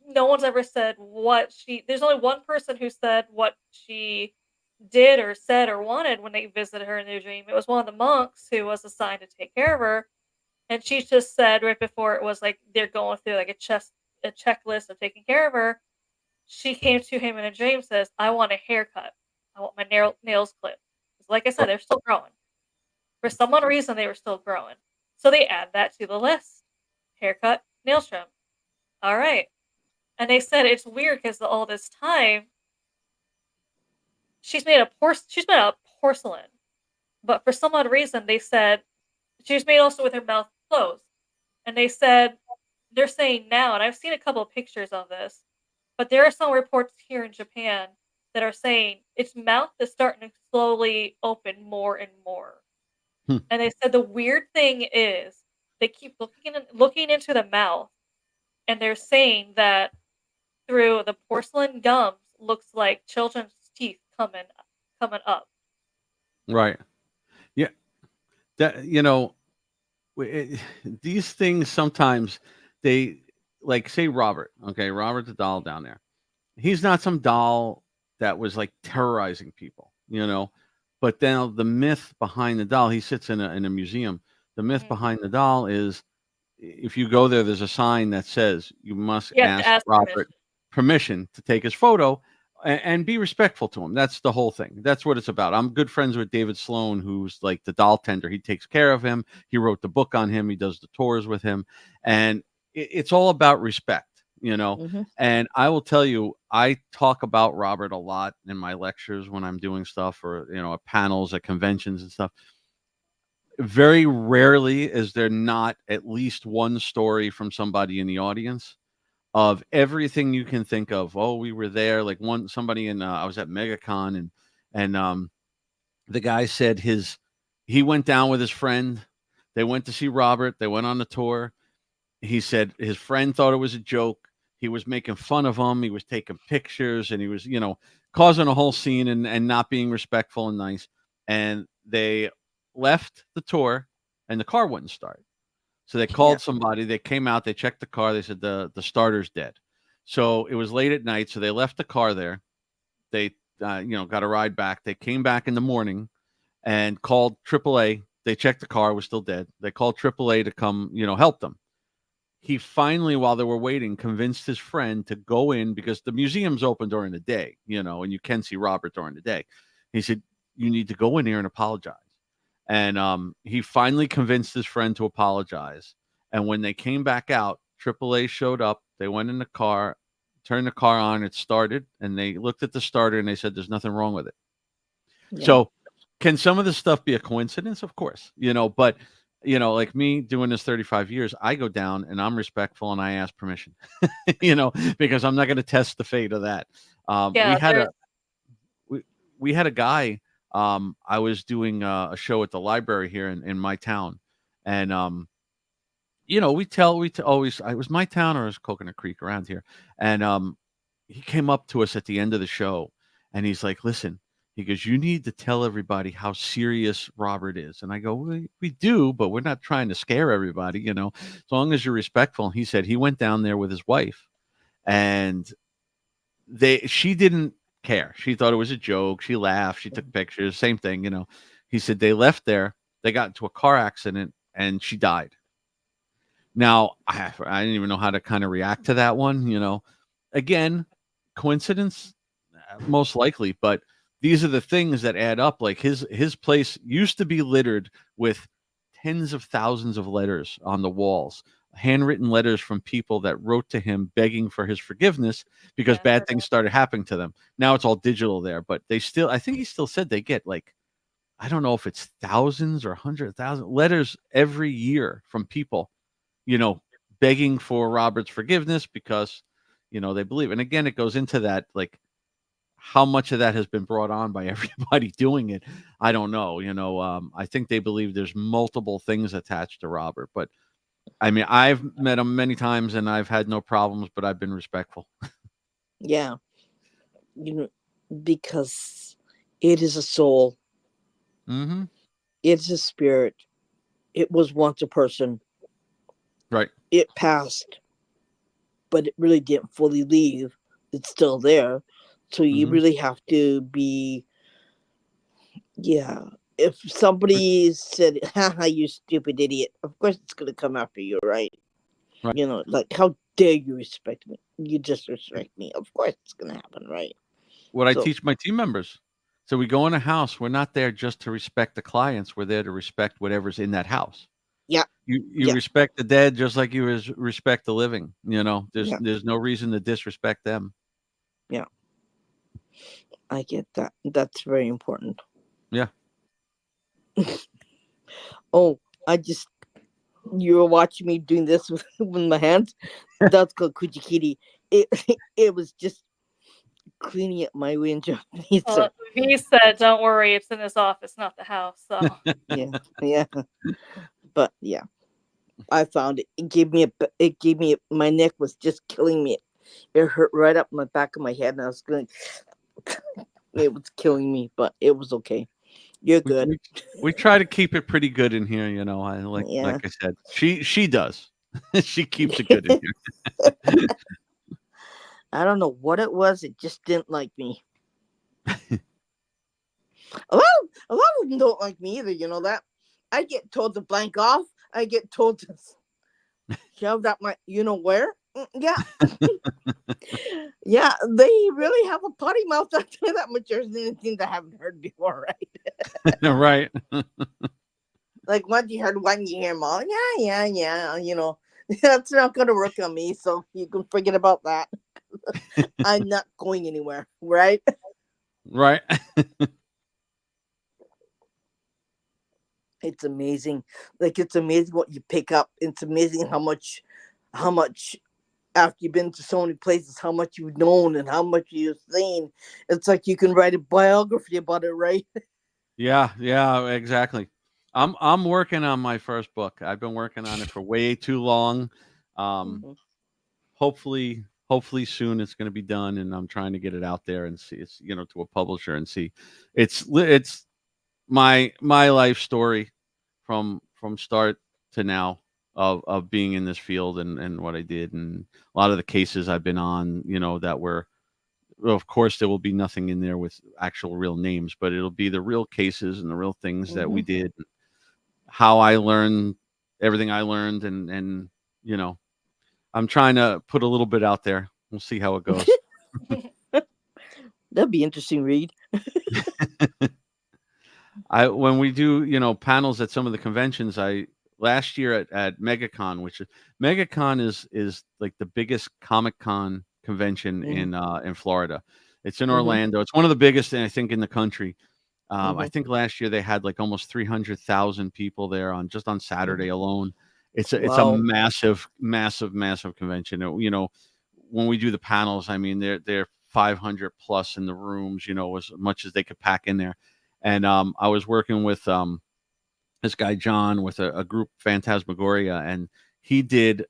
No one's ever said what she there's only one person who said what she did or said or wanted when they visited her in their dream. It was one of the monks who was assigned to take care of her, and she just said right before it was like they're going through like a checklist of taking care of her, she came to him in a dream, says, "I want a haircut. I want my nails clipped." 'Cause like I said, they're still growing. For some odd reason, they were still growing. So they add that to the list. Haircut, nails trim. All right. And they said it's weird because all this time she's made out of porcelain. But for some odd reason, they said she was made also with her mouth closed. And they said they're saying now, and I've seen a couple of pictures of this, but there are some reports here in Japan that are saying its mouth is starting to slowly open more and more. Hmm. And they said the weird thing is they keep looking into the mouth, and they're saying that through the porcelain gums looks like children's teeth coming up. Right. Yeah. That these things sometimes they like say Robert. Okay, Robert the doll down there. He's not some doll that was like terrorizing people. But then the myth behind the doll, he sits in a museum. The myth Mhm. behind the doll is if you go there, there's a sign that says you must You have to ask ask Robert permission. permission to take his photo and be respectful to him. That's the whole thing. That's what it's about. I'm good friends with David Sloan, who's like the doll tender. He takes care of him. He wrote the book on him. He does the tours with him. And it's all about respect. Hmm. And I will tell you, I talk about Robert a lot in my lectures when I'm doing stuff or at panels, at conventions and stuff. Very rarely is there not at least one story from somebody in the audience of everything you can think of. Oh, we were there. Like somebody I was at MegaCon and the guy said he went down with his friend. They went to see Robert. They went on the tour. He said his friend thought it was a joke. He was making fun of him. He was taking pictures and he was causing a whole scene and not being respectful and nice. And they left the tour and the car wouldn't start. So they Yeah. called somebody. They came out. They checked the car. They said the starter's dead. So it was late at night. So they left the car there. They got a ride back. They came back in the morning and called AAA. They checked the car, was still dead. They called AAA to come help them. He finally, while they were waiting, convinced his friend to go in because the museum's open during the day, and you can see Robert during the day. He said, "You need to go in here and apologize." And he finally convinced his friend to apologize. And when they came back out, AAA showed up. They went in the car, turned the car on, it started, and they looked at the starter and they said, "There's nothing wrong with it." Yeah. So, can some of this stuff be a coincidence? Of course, but like me doing this 35 years, I go down and I'm respectful and I ask permission, because I'm not going to test the fate of that. Um, we Yeah, had there's a we, we had a guy. I was doing a show at the library here in my town, and we always it was my town or it was Coconut Creek around here, and he came up to us at the end of the show and he's like, "Listen," he goes, "you need to tell everybody how serious Robert is." And I go, we do, but we're not trying to scare everybody, as long as you're respectful. And he said he went down there with his wife and she didn't care. She thought it was a joke. She laughed. She took pictures. Same thing. He said they left there. They got into a car accident and she died. Now, I didn't even know how to kind of react to that one. Again, coincidence, most likely, but these are the things that add up. Like his place used to be littered with tens of thousands of letters on the walls, handwritten letters from people that wrote to him begging for his forgiveness because yeah, I bad heard things that. started happening to them. Now it's all digital there, but I think he still said they get like, I don't know if it's thousands or 100,000 letters every year from people you know, begging for Robert's forgiveness because they believe. And again, it goes into that like how much of that has been brought on by everybody doing it, I don't know. I think they believe there's multiple things attached to Robert, but I mean, I've met him many times and I've had no problems, but I've been respectful. Yeah, you know, because it is a soul, Hmm. it's a spirit. It was once a person. Right. It passed, but it really didn't fully leave. It's still there. So you Hmm. really have to be, yeah. If somebody said, haha, you stupid idiot, of course it's going to come after you, right? Right. Like, how dare you respect me? You disrespect me. Of course it's going to happen, right? What I So, teach my team members. So we go in a house. We're not there just to respect the clients. We're there to respect whatever's in that house. yeah, You yeah, respect the dead just like you respect the living. There's yeah, there's no reason to disrespect them. yeah. I get that. That's very important. Yeah. Oh, you were watching me doing this with my hands. That's called Kuchikiri. It it was just cleaning up my window. So He said, "Don't worry, it's in his office, not the house." So yeah, yeah. But yeah, I found it. It gave me. My neck was just killing me. It hurt right up my back of my head, and I was going. It was killing me, but it was okay. You're We good. we we try to keep it pretty good in here. I like Yeah. I said, she does. She keeps it good in I don't know what it was. It just didn't like me. A lot of them don't like me either. You know that. I get told to blank off. I get told to shove that my you know where. Yeah, yeah. They really have a potty mouth. I tell you that much. There's anything that I haven't heard before, right? here. Right. Like once you heard one, you hear them all. Yeah, yeah, yeah. That's not gonna work on me. So you can forget about that. I'm not going anywhere, right? Right. It's amazing. Like it's amazing what you pick up. It's amazing how much after you've been to so many places, how much you've known and how much you've seen. It's like you can write a biography about it, right? Yeah, yeah, exactly. I'm working on my first book. I've been working on it for way too long. Um, Mhm. hopefully soon it's going to be done, and I'm trying to get it out there and see it's to a publisher and see it's my life story from start to now of being in this field and what I did and a lot of the cases I've been on, that were well, of course, there will be nothing in there with actual real names, but it'll be the real cases and the real things that we Mhm. did, how I learned everything I learned, and you know, I'm trying to put a little bit out there. We'll see how it goes. That'd be interesting read. I when we do panels at some of the conventions, I last year at MegaCon, which is MegaCon is like the biggest Comic Con convention Mhm. in Florida. It's in Mhm. Orlando. It's one of the biggest, I think, in the country. I Mhm. think last year they had like almost 300,000 people there on Saturday Mhm. alone. It's a Wow. massive, massive, massive convention. When we do the panels, I mean they're 500 plus in the rooms. As much as they could pack in there. And I was working with this guy John with a group Phantasmagoria, and he did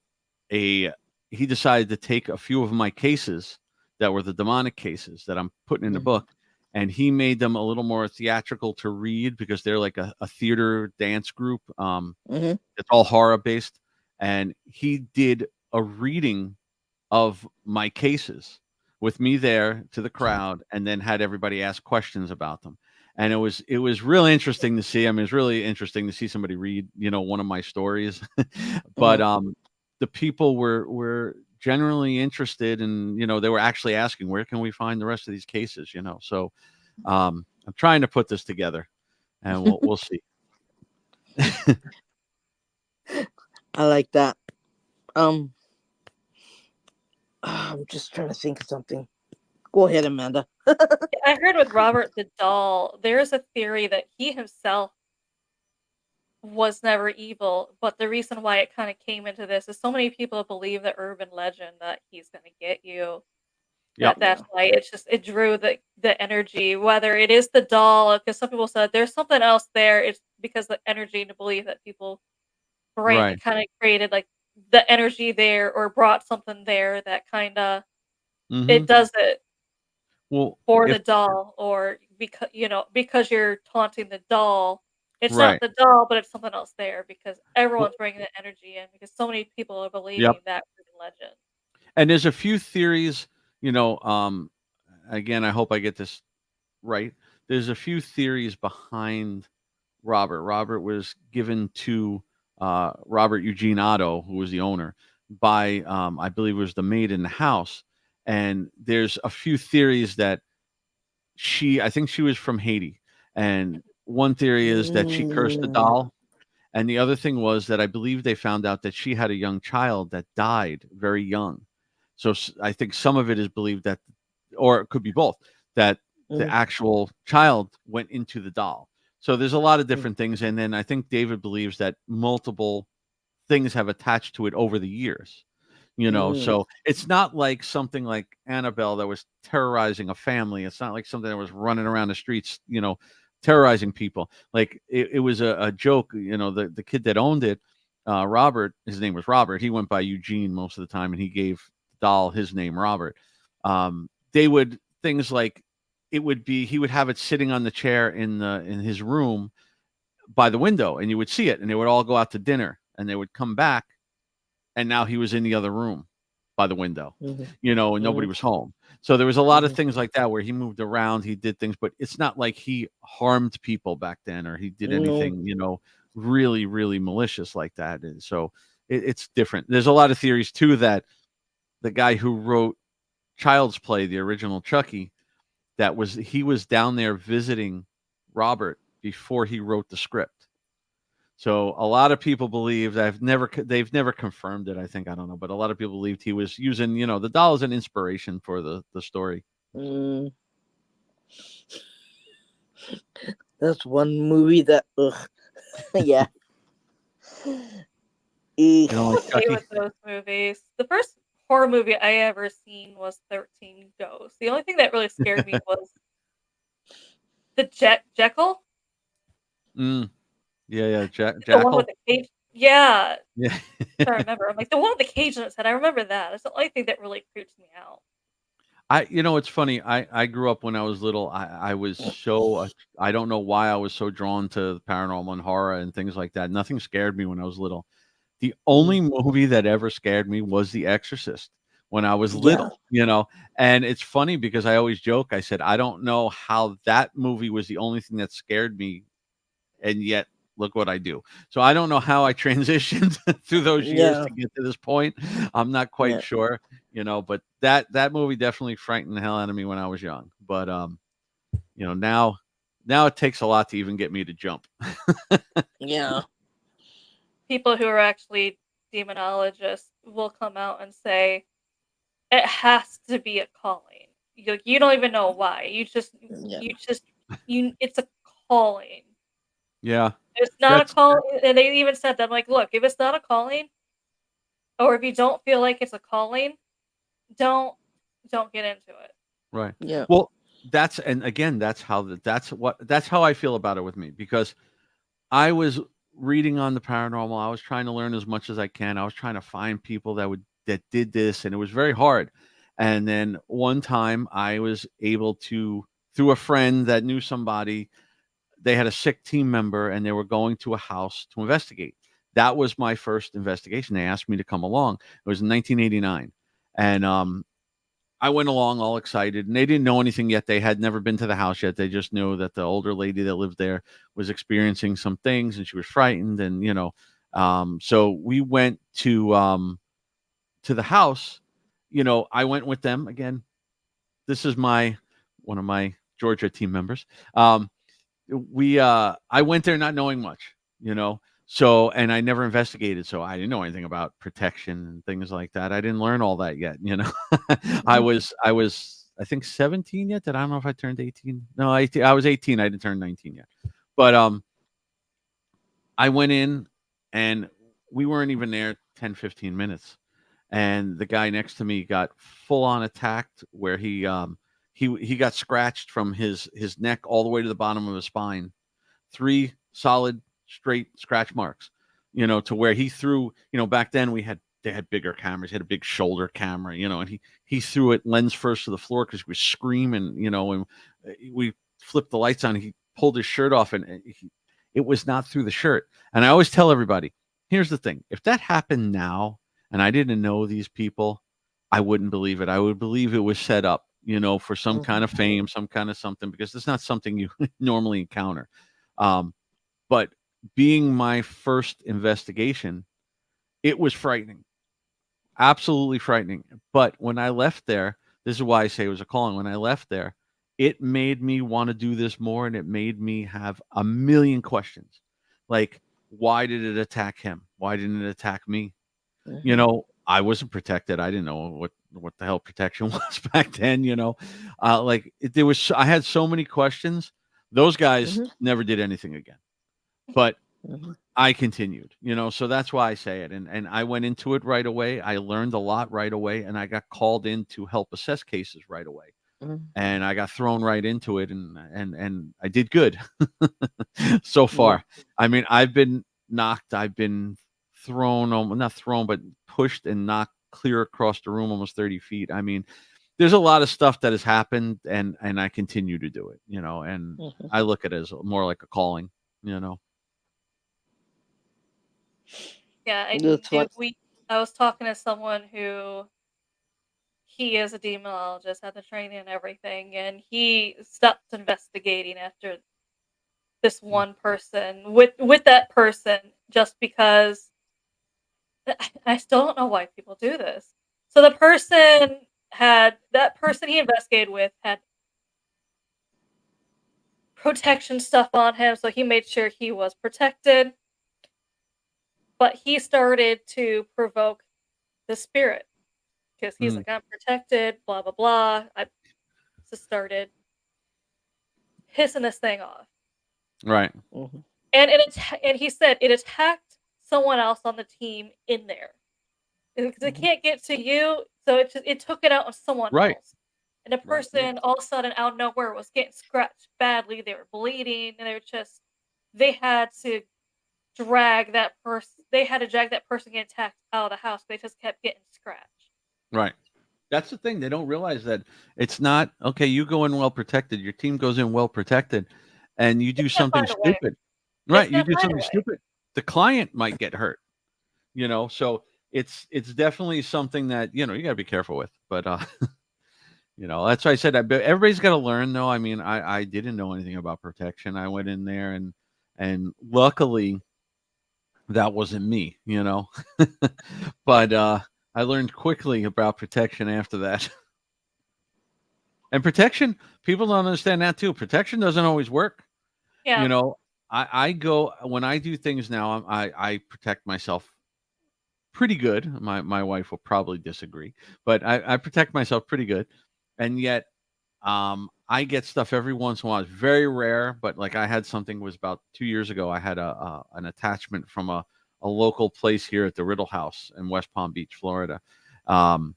a he decided to take a few of my cases that were the demonic cases that I'm putting in the Mhm. book, and he made them a little more theatrical to read because they're like a theater dance group. Mhm. It's all horror based, and he did a reading of my cases with me there to the crowd, and then had everybody ask questions about them. And it was really interesting to see. I mean, it's really interesting to see somebody read, one of my stories. But Mhm. the people were generally interested, and they were actually asking, where can we find the rest of these cases? So I'm trying to put this together, and we'll see. I like that. Um, I'm just trying to think of something. Go ahead, Amanda. I heard with Robert the Doll, there's a theory that he himself was never evil, but the reason why it kind of came into this is so many people believe the urban legend that he's going to get you. Yep. that's why it drew the energy, whether it is the doll, because some people said there's something else there. It's because the energy and the belief that people bring, Right. it kind of created like the energy there, or brought something there that kind of Mm-hmm. it does it Well, for the if doll, or because you're taunting the doll. It's not right. the doll, but it's something else there because Well, everyone's bringing the energy in because so many people are yep. believing that urban legend. And there's a few theories, again, I hope I get this right. There's a few theories behind Robert. Robert was given to Robert Eugene Otto, who was the owner, by I believe it was the maid in the house. And there's a few theories that I think she was from Haiti. And one theory is that she cursed the Mm, doll. And the other thing was that I believe they found out that she had a young child that died very young. So I think some of it is believed that, or it could be both, that the mm, actual child went into the doll. So there's a lot of mm, different things. And then I think David believes that multiple things have attached to it over the years. mm, So it's not like something like Annabelle that was terrorizing a family. It's not like something that was running around the streets, terrorizing people. Like it was a joke. The kid that owned it, Robert, his name was Robert. He went by Eugene most of the time, and he gave the doll his name, Robert. They would things like it would be he would have it sitting on the chair in his room by the window, and you would see it, and they would all go out to dinner, and they would come back, and now he was in the other room by the window, mhm, and nobody mhm, was home. So there was a lot of mhm. things like that where he moved around, he did things, but it's not like he harmed people back then or he did No. anything, really, really malicious like that. And so it's different. There's a lot of theories too that the guy who wrote Child's Play, the original Chucky, he was down there visiting Robert before he wrote the script. So a lot of people believe that they've never confirmed it. I think I don't know, but a lot of people believed he was using the doll as an inspiration for the story. Mm, that's one movie that, ugh, yeah. You know, like Okay Chucky. with those movies. The first horror movie I ever seen was 13 Ghosts. The only thing that really scared me was the Jekyll, Mm, yeah, yeah, the one with Jackal. the cage. Yeah, Yeah, I remember. I'm like the one with the cage on its head. I remember that. That's the only thing that really creeps me out. it's funny. I grew up when I was little. I was so I don't know why I was so drawn to the paranormal and horror and things like that. Nothing scared me when I was little. The Mm, only movie that ever scared me was The Exorcist when I was yeah. little. And it's funny because I always joke, I said, I don't know how that movie was the only thing that scared me, and yet look what I do. So I don't know how I transitioned through those years Yeah. to get to this point. I'm not quite Yeah. sure, but that movie definitely frightened the hell out of me when I was young. But now it takes a lot to even get me to jump. Yeah. People who are actually demonologists will come out and say it has to be a calling. You don't even know why. Yeah. You just it's a calling. Yeah. If it's not a That's calling, and they even said that, like, look, if it's not a calling, or if you don't feel like it's a calling, don't don't get into it. right. Yeah. Well, and again, that's how I feel about it with me, because I was reading on the paranormal. I was trying to learn as much as I can. I was trying to find people that did this, and it was very hard. And then one time I was able to, through a friend that knew somebody, they had a sick team member and they were going to a house to investigate. That was my first investigation. They asked me to come along. It was in 1989. And I went along all excited, and they didn't know anything yet. They had never been to the house yet. They just knew that the older lady that lived there was experiencing some things, and she was frightened. And so we went to the house. I went with them again. This is one of my Georgia team members. I went there not knowing much, so, and I never investigated, so I didn't know anything about protection and things like that. I didn't learn all that yet. Mm, I think 17 yet. Did I don't know if I turned 18. No, 18, I was 18. I didn't turn 19 yet. But I went in, and we weren't even there 10, 15 minutes. and the guy next to me got full on attacked, where he got scratched from his neck all the way to the bottom of his spine, 3 solid straight scratch marks, to where he threw, back then they had bigger cameras. He had a big shoulder camera, and he threw it lens first to the floor because he was screaming, and we flipped the lights on. He pulled his shirt off, and it was not through the shirt. And I always tell everybody, here's the thing: if that happened now, and I didn't know these people, I wouldn't believe it. I would believe it was set up, for some kind of fame, some kind of something, because it's not something you normally encounter. But being my first investigation, it was frightening. Absolutely frightening. But when I left there, this is why I say it was a calling. When I left there, it made me want to do this more, and it made me have a million questions. Like, why did it attack him? Why didn't it attack me? I wasn't protected. I didn't know what the hell protection was back then, I had so many questions. Those guys never did anything again. But I continued, so that's why I say it. And I went into it right away. I learned a lot right away, and I got called in to help assess cases right away. And I got thrown right into it, and I did good so far. I mean, I've been knocked, I've been thrown, not thrown, but pushed and knocked clear across the room almost 30 feet. I mean, there's a lot of stuff that has happened, and I continue to do it, and I look at it as more like a calling, Yeah, I That's what. I was talking to someone who he is a demonologist, had the training and everything, and he stopped investigating after this one person with that person, just because I still don't know why people do this. So that person he investigated with had protection stuff on him, so he made sure he was protected. But he started to provoke the spirit because he's like, I'm protected, blah blah blah. I just started pissing this thing off. Right. And he said it attacked someone else on the team in there because it can't get to you, so it took it out on someone else. And the person all of a sudden out of nowhere was getting scratched badly. They were bleeding, and they had to drag that person. They had to drag that person getting attacked out of the house. They just kept getting scratched. Right. That's the thing. They don't realize that it's not okay. You go in well protected. Your team goes in well protected, and you do something stupid. Right. You do something stupid. The client might get hurt. So it's definitely something that you got to be careful with. But that's why I said everybody's got to learn. Though, I mean, I didn't know anything about protection. I went in there, and luckily, that wasn't me. But I learned quickly about protection after that. And protection, people don't understand that too. Protection doesn't always work. Yeah. I go when I do things now. I protect myself pretty good. My wife will probably disagree, but I protect myself pretty good. And yet, I get stuff every once in a while. It's very rare, but like I had something, was about 2 years ago. I had an attachment from a local place here at the Riddle House in West Palm Beach, Florida. And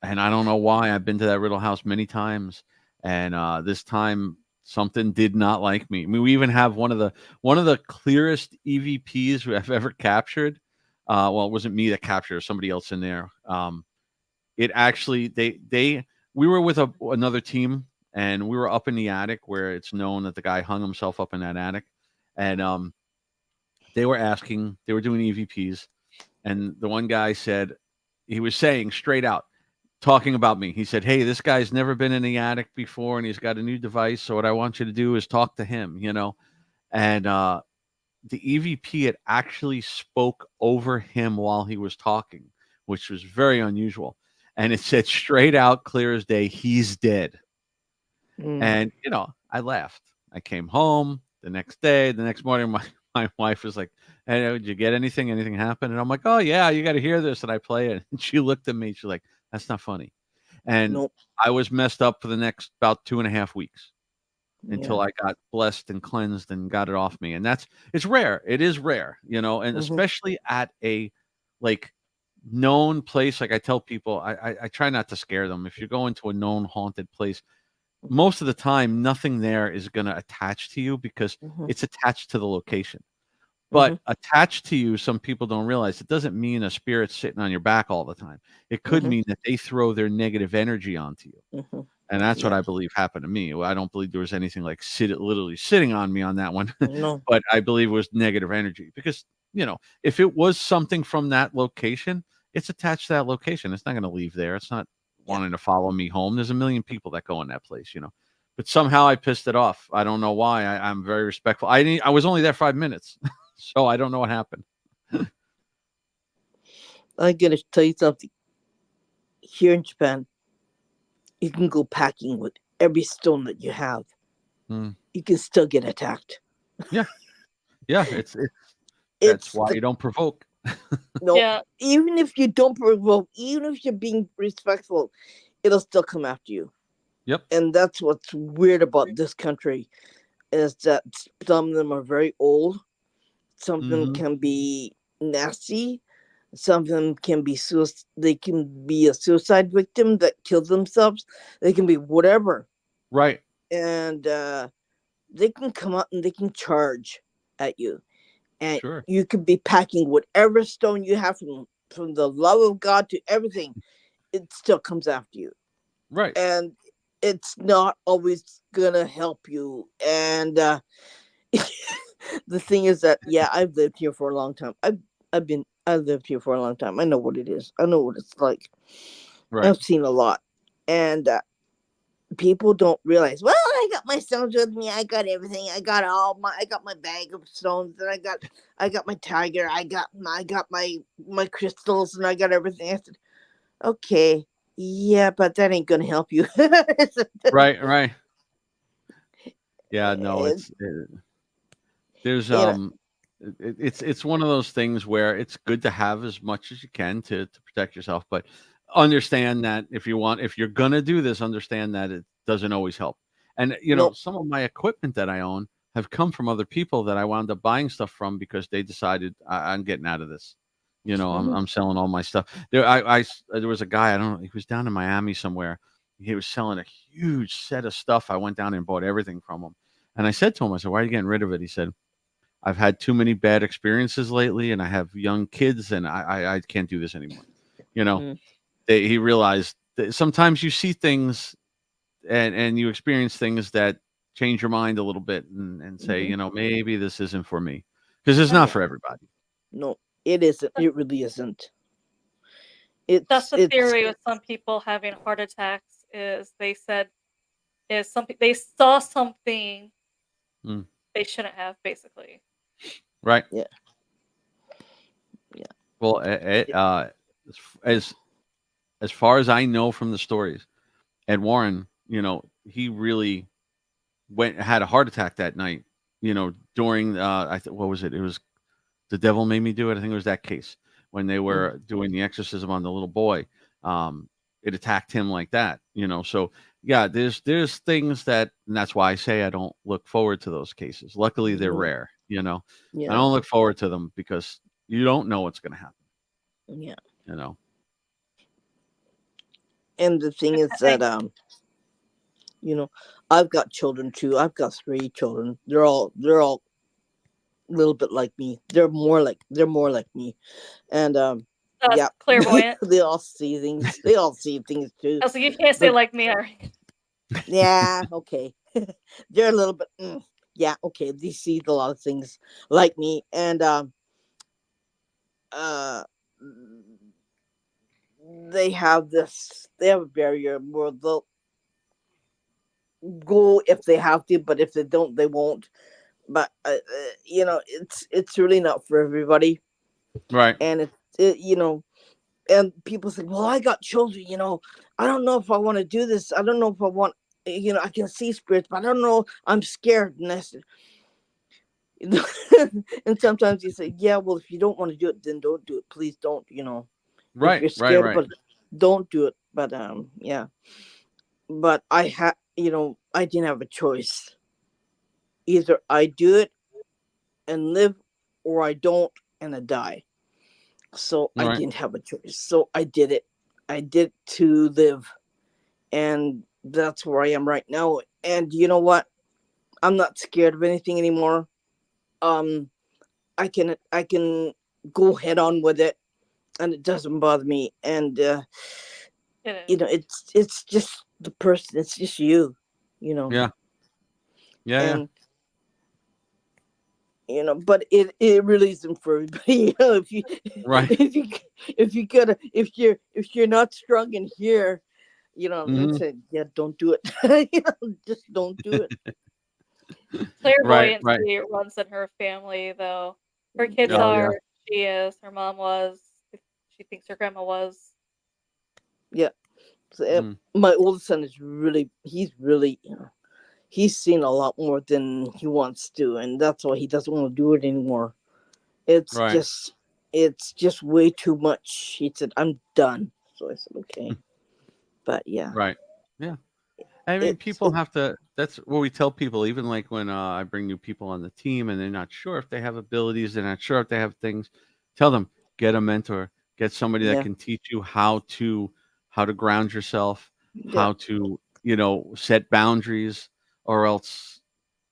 I don't know why. I've been to that Riddle House many times, and this time something did not like me. I mean, we even have one of the clearest EVPs I've ever captured. Well, it wasn't me that captured it, somebody else in there. It actually we were with another team, and we were up in the attic where it's known that the guy hung himself up in that attic, and they were doing EVPs, and the one guy said, he was saying straight out, talking about me. He said, "Hey, this guy's never been in the attic before, and he's got a new device. So what I want you to do is talk to him." And the EVP had actually spoke over him while he was talking, which was very unusual. And it said straight out, clear as day, "He's dead." And I laughed. I came home the next morning. My wife was like, "Hey, did you get anything? Anything happened?" And I'm like, "Oh yeah, you got to hear this." And I play it, and she looked at me. She's like, "That's not funny." And I was messed up for the next about 2.5 weeks until I got blessed and cleansed and got it off me. And it's rare. It is rare, and especially at a like known place, like I tell people, I try not to scare them. If you're going to a known haunted place, most of the time, nothing there is going to attach to you because Mm-hmm. it's attached to the location. Mm-hmm. But attached to you, some people don't realize it doesn't mean a spirit's sitting on your back all the time. It could Mm-hmm. mean that they throw their negative energy onto you. Mm-hmm. And that's what Yeah. I believe happened to me. Well, I don't believe there was anything like literally sitting on me on that one, No. but I believe it was negative energy because, if it was something from that location, it's attached to that location. It's not going to leave there. It's not Yeah. wanting to follow me home. There's a million people that go in that place. But somehow I pissed it off. I don't know why. I'm very respectful. I was only there 5 minutes, so I don't know what happened. I'm gonna tell you something. Here in Japan, you can go packing with every stone that you have. Mm. You can still get attacked. Yeah, yeah. That's It's why you don't provoke. no. Yeah. Even if you don't provoke, even if you're being respectful, it'll still come after you. Yep. And that's what's weird about this country is that some of them are very old. Some of them Mhm. can be nasty. Some of them can be they can be a suicide victim that killed themselves. They can be whatever. Right. And they can come up and they can charge at you. And Sure. you could be packing whatever stone you have from the love of God to everything. It still comes after you. Right. And it's not always gonna help you. And the thing is that I've lived here for a long time. I lived here for a long time. I know what it is. I know what it's like. Right. I've seen a lot. And people don't realize, well, I got my stones with me. I got everything. I got my bag of stones, and I got my tiger. I got my crystals, and I got everything. I said, okay, yeah, but that ain't gonna help you. Right. Right. Yeah. No. It- There's you know, it's one of those things where it's good to have as much as you can to protect yourself, but understand that if you're gonna do this, understand that it doesn't always help. And no. some of my equipment that I own have come from other people that I wound up buying stuff from because they decided I'm getting out of this. Mhm. I'm selling all my stuff. There was a guy, I don't know, he was down in Miami somewhere. He was selling a huge set of stuff. I went down and bought everything from him. And I said to him, I said, "Why are you getting rid of it?" He said, "I've had too many bad experiences lately, and I have young kids, and I can't do this anymore." You know, Mm. he realized that sometimes you see things and you experience things that change your mind a little bit and say, Mhm. maybe this isn't for me because it's not Yeah. for everybody. No, it isn't. It really isn't. That's the It's theory with some people having heart attacks is they said is something they saw something Mm, they shouldn't have, basically. right. yeah, yeah, Well, yeah. as as far as I know from the stories, Ed Warren, he really had a heart attack that night. During what was it? It was The Devil Made Me Do It. I think it was that case when they Mm. were doing the exorcism on the little boy. It attacked him like that. So yeah, there's things and that's why I say I don't look forward to those cases. Luckily, they're No, rare. I yeah, don't look forward to them because you don't know what's going to happen. yeah. You know. And the thing is that I you know, I've got children too. I've got 3 children. They're all a little bit like me. They're more like me. And that's yeah, clairvoyant. they all see things. They all see things too. I was like, you can't say But like me, Ari. yeah, okay. They're a little bit yeah, okay. They see a lot of things like me. And uh they have a barrier where they'll go if they have to, but if they don't, they won't. But it's really not for everybody. Right. And and people say, well, I got children, I don't know if I want to do this. I don't know if I want, I can see spirits, but I don't know, I'm scared. And I said, and sometimes you say, yeah, well, if you don't want to do it, then don't do it. Please don't. If Right. you're Right. scared Right. about it, don't do it. But yeah, but I didn't have a choice. Either I do it and live, or I don't and I die. So I Right. didn't have a choice. So I did it. I did to live. And that's where I am right now. And you know what? I'm not scared of anything anymore. Um, I can go head on with it, and it doesn't bother me. And It is. it's just the person. It's just you, you know. Yeah. Yeah. Yeah. And but it really isn't for everybody. If you Right. if you if you gotta if you're not strong in here, Hmm. say, yeah, don't do it. Just don't do it. Right. Right. Clairvoyancy runs in her family, though. Her kids Yeah, Oh yeah. are, she is, her mom was, she thinks her grandma was. yeah. So, Mm. my oldest son is really he's seen a lot more than he wants to, and that's why he doesn't want to do it anymore. It's Right. just it's just way too much. He said, I'm done. So I said, okay. But yeah, Right. Yeah. I mean, it's people have to. That's what we tell people. Even like when I bring new people on the team, and they're not sure if they have abilities, they're not sure if they have things. Tell them, get a mentor, get somebody that yeah, can teach you how to ground yourself, yeah, how to set boundaries, or else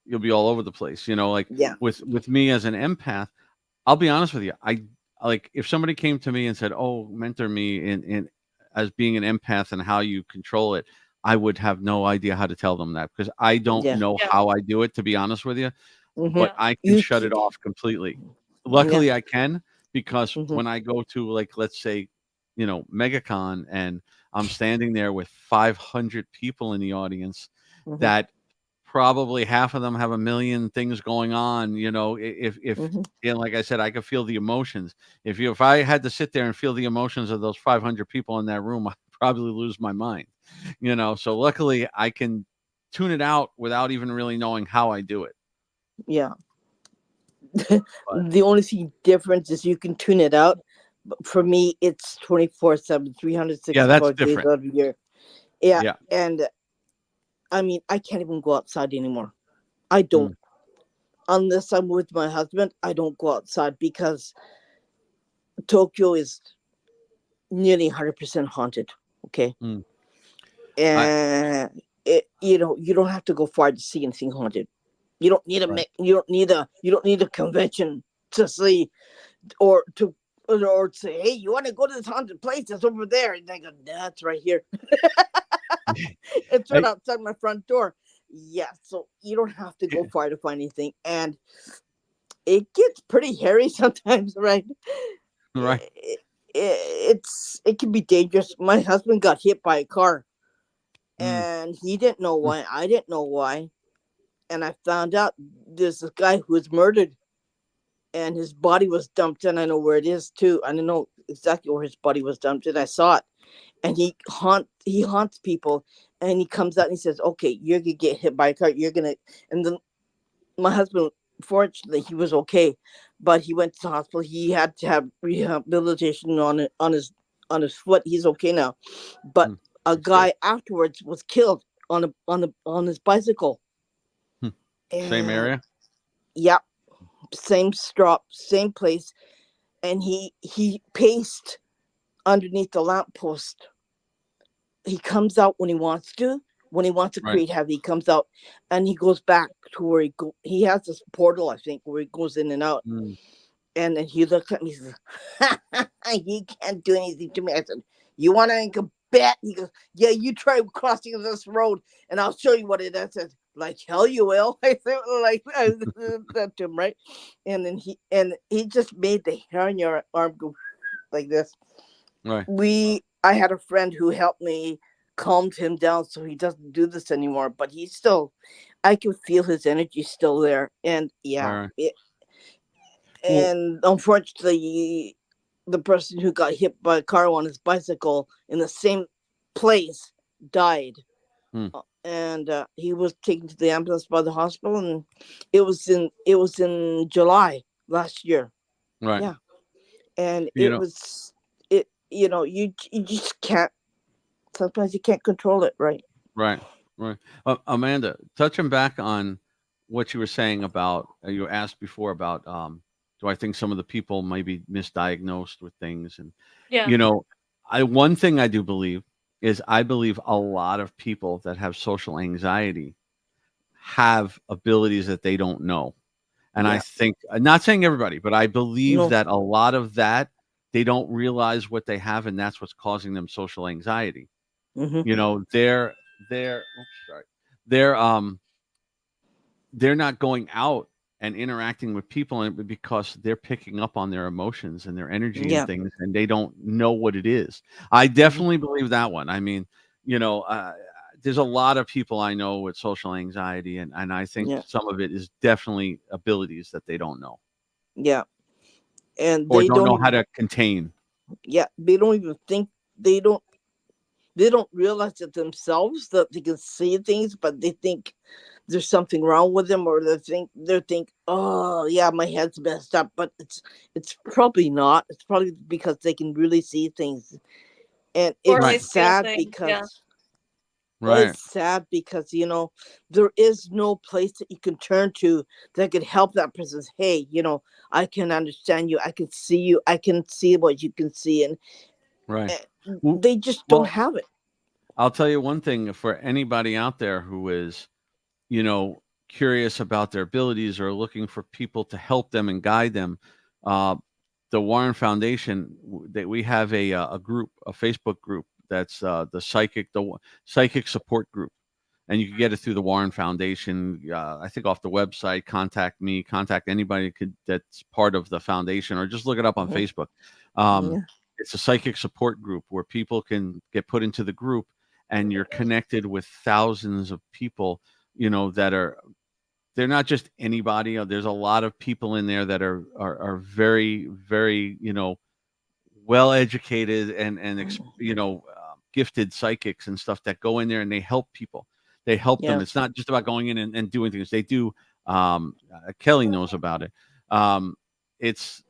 you'll be all over the place. Like yeah, with me as an empath, I'll be honest with you. I like if somebody came to me and said, "Oh, mentor me in as being an empath and how you control it." I would have no idea how to tell them that because I don't yeah. know Yeah, how I do it, to be honest with you. Mm-hmm. But yeah. I can You, shut it off completely. yeah, Luckily, I can because mm-hmm, when I go to like let's say, MegaCon and I'm standing there with 500 people in the audience mm-hmm, that probably half of them have a million things going on. If mm-hmm. like I said, I could feel the emotions. If I had to sit there and feel the emotions of those 500 people in that room, I'd probably lose my mind. So luckily I can tune it out without even really knowing how I do it. Yeah. But The only thing difference is you can tune it out. But for me, it's 24/7, three hundred yeah, sixty that's five days different. out of the year. Yeah, Yeah. and I mean, I can't even go outside anymore. I don't. Mm, Unless I'm with my husband, I don't go outside because Tokyo is nearly 100% haunted. Okay. mm. I And you don't have to go far to see anything haunted. Right. You don't need a convention to see or to say, hey, you want to go to this haunted place that's over there? And I go, nah, it's right here. It's right I, outside my front door. Yeah, so you don't have to go yeah, far to find anything. And it gets pretty hairy sometimes, right? right. It can be dangerous. My husband got hit by a car, Mm, and he didn't know mm, why. I didn't know why, and I found out there's this guy who was murdered, and his body was dumped. And I know where it is too. I don't know exactly where his body was dumped, and I saw it. And he haunts people, and he comes out and he says, "Okay, you're gonna get hit by a car. You're gonna." And then my husband, fortunately, he was okay, but he went to the hospital. He had to have rehabilitation on his foot. He's okay now, but mm. a That's good. guy afterwards was killed on his bicycle. Hmm. Same And area. yeah, same strop, same place, and he paced underneath the lamppost. He comes out when he wants to. When he wants to Right. create heavy, he comes out, and he goes back to where he has this portal, I think, where he goes in and out. Mm, And then he looks at me. He says, "You can't do anything to me." I said, "You want to make a bet?" He goes, "Yeah, you try crossing this road, and I'll show you what it is." I said, "Like hell, you will." I said, "Like I said that to him, right?" And then he just made the hair on your arm go like this. right. I had a friend who helped me calmed him down so he doesn't do this anymore. But he's still, I can feel his energy still there, and Right. yeah, Right. Well, and unfortunately, the person who got hit by a car on his bicycle in the same place died. mm, And he was taken to the ambulance by the hospital, and it was in July last year. right. Yeah, and You know. it. You just can't. Sometimes you can't control it, right? Right, right. Amanda, touching back on what you were saying about you asked before about Do I think some of the people might be misdiagnosed with things? And Yeah. you know, one thing I do believe is I believe a lot of people that have social anxiety have abilities that they don't know. And I Yeah. think, I'm not saying everybody, but I believe No. that a lot of that, they don't realize what they have, and that's what's causing them social anxiety. Mm-hmm. You know, oops, sorry. They're they're not going out and interacting with people because they're picking up on their emotions and their energy and Yeah. things, and they don't know what it is. I Mm-hmm. definitely believe that one. I mean, you know, there's a lot of people I know with social anxiety, and I think Yeah. some of it is definitely abilities that they don't know Yeah. And or they don't don't know how even. to contain. Yeah. They don't even think. They don't. They don't realize it themselves that they can see things, but they think there's something wrong with them, or they think, oh yeah, my head's messed up, but it's probably not. It's probably because they can really see things, and Or Right, they feel things. Yeah. right, it's sad because there is no place that you can turn to that could help that person. Hey, I can understand you, I can see you, I can see what you can see, and right. W- they just don't Well, have it. I'll tell you one thing for anybody out there who is, you know, curious about their abilities or looking for people to help them and guide them. Uh, the Warren Foundation, that we have a group, a Facebook group that's psychic support group, and you can get it through the Warren Foundation. I think off the website. Contact me. Contact anybody that's part of the foundation, or just look it up on Mhm. Facebook. Um, Yeah. it's a psychic support group where people can get put into the group, and you're connected with thousands of people. You know that are they're not just anybody. There's a lot of people in there that are very very well educated and gifted psychics and stuff that go in there and they help people. They help them. Yeah. It's not just about going in and doing things. They do. Kelly knows about it. Um, it's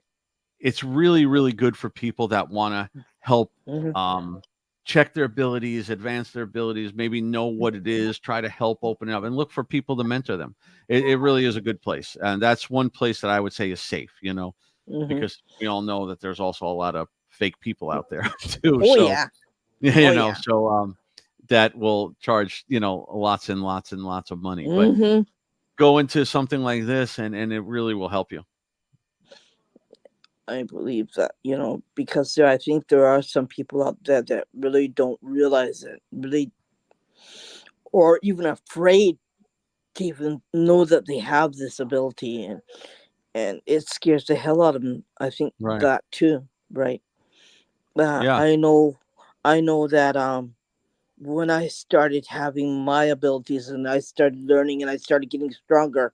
it's really really good for people that want to help Mhm. um, check their abilities, advance their abilities, maybe know what it is, try to help open it up, and look for people to mentor them. It really is a good place, and that's one place that I would say is safe. Mhm. Because we all know that there's also a lot of fake people out there too. Oh So yeah. yeah, Oh yeah. that will charge lots and lots and lots of money, but Mhm. go into something like this and it really will help you. I believe that, because I think there are some people out there that really don't realize it, really, or even afraid to even know that they have this ability, and it scares the hell out of them. I think Right. that too, right? Yeah. I know that when I started having my abilities and I started learning and I started getting stronger,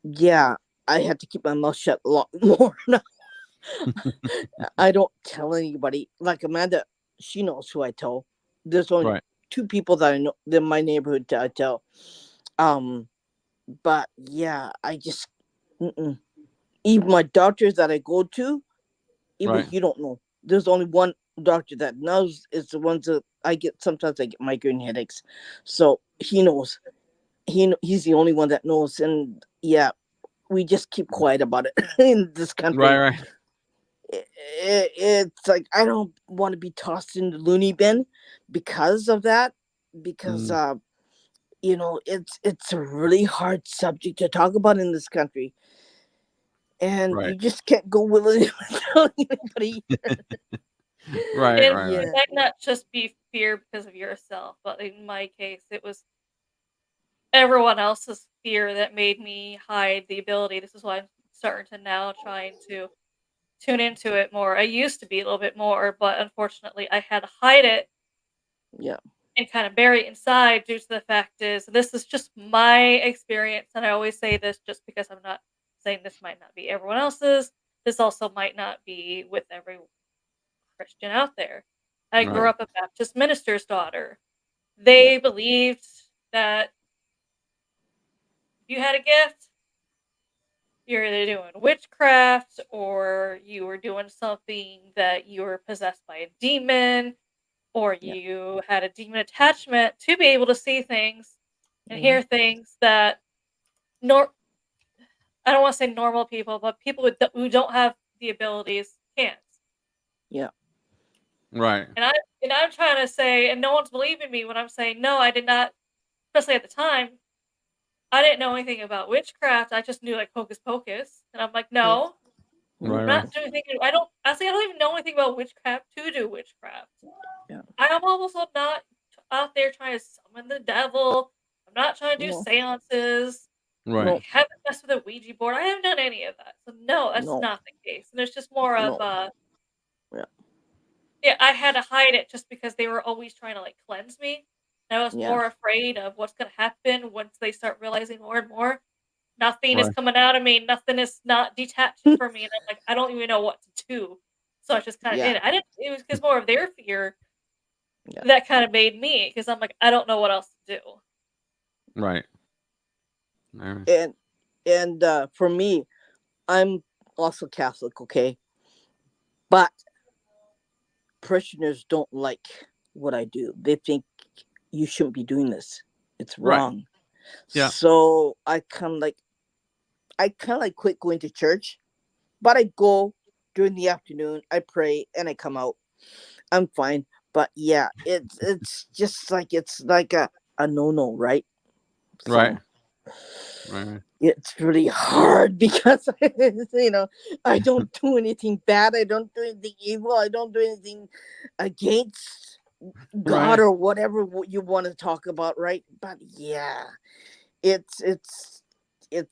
yeah, I had to keep my mouth shut a lot more. I don't tell anybody. Like Amanda, she knows who I tell. There's only Right. two people that I know in my neighborhood that I tell. Um, but yeah, I just mm-mm. Even my doctors that I go to, even Right. he don't know. There's only one doctor that knows. It's the ones that I get. Sometimes I get migraine headaches, so he knows. He's the only one that knows. And yeah, we just keep quiet about it in this Right. country. Right. It's like I don't want to be tossed in the loony bin because of that. Because Mm, it's a really hard subject to talk about in this country, and right. you just can't go willing without anybody. Right. And Right. Right. it Yeah. might not just be fear because of yourself, but in my case, it was everyone else's fear that made me hide the ability. This is why I'm starting to now trying to tune into it more. I used to be a little bit more, but unfortunately, I had to hide it Yeah. and kind of bury it inside due to the fact is this is just my experience, and I always say this just because I'm not saying this might not be everyone else's. This also might not be with every Christian out there. I grew Right. up a Baptist minister's daughter. Yeah. They believed that if you had a gift, you're either doing witchcraft or you were doing something that you were possessed by a demon or Yeah. you had a demon attachment to be able to see things and Hmm. hear things that nor I don't want to say normal people, but people who don't have the abilities can't. Yeah. Right. And I'm trying to say, and no one's believing me when I'm saying no, I did not. Especially at the time, I didn't know anything about witchcraft. I just knew like hocus pocus, and I'm like, no, Right. I'm Right. not doing anything. I don't. Honestly, I don't even know anything about witchcraft to do witchcraft. Yeah. I am also not out there trying to summon the devil. I'm not trying to do No. seances. Right. No. I haven't messed with a Ouija board. I haven't done any of that. So no, that's No. not the case. And there's just more of No. Yeah. yeah, I had to hide it just because they were always trying to like cleanse me. And I was Yeah. more afraid of what's gonna happen once they start realizing more and more. Nothing is Right. coming out of me. Nothing is not detaching from me. And I'm like, I don't even know what to do. So I just kind of Yeah. hid it. I didn't. It was because more of their fear Yeah. that kind of made me because I'm like, I don't know what else to do. Right. Right. And for me, I'm also Catholic, okay? But parishioners don't like what I do. They think you shouldn't be doing this. It's Right. wrong. Yeah. So I kind of like quit going to church, but I go during the afternoon. I pray and I come out. I'm fine. But yeah, it's just like it's like a no, right? So Right. Right. it's really hard because I don't do anything bad. I don't do anything evil. I don't do anything against God Right. or whatever you want to talk about, right? But yeah, it's you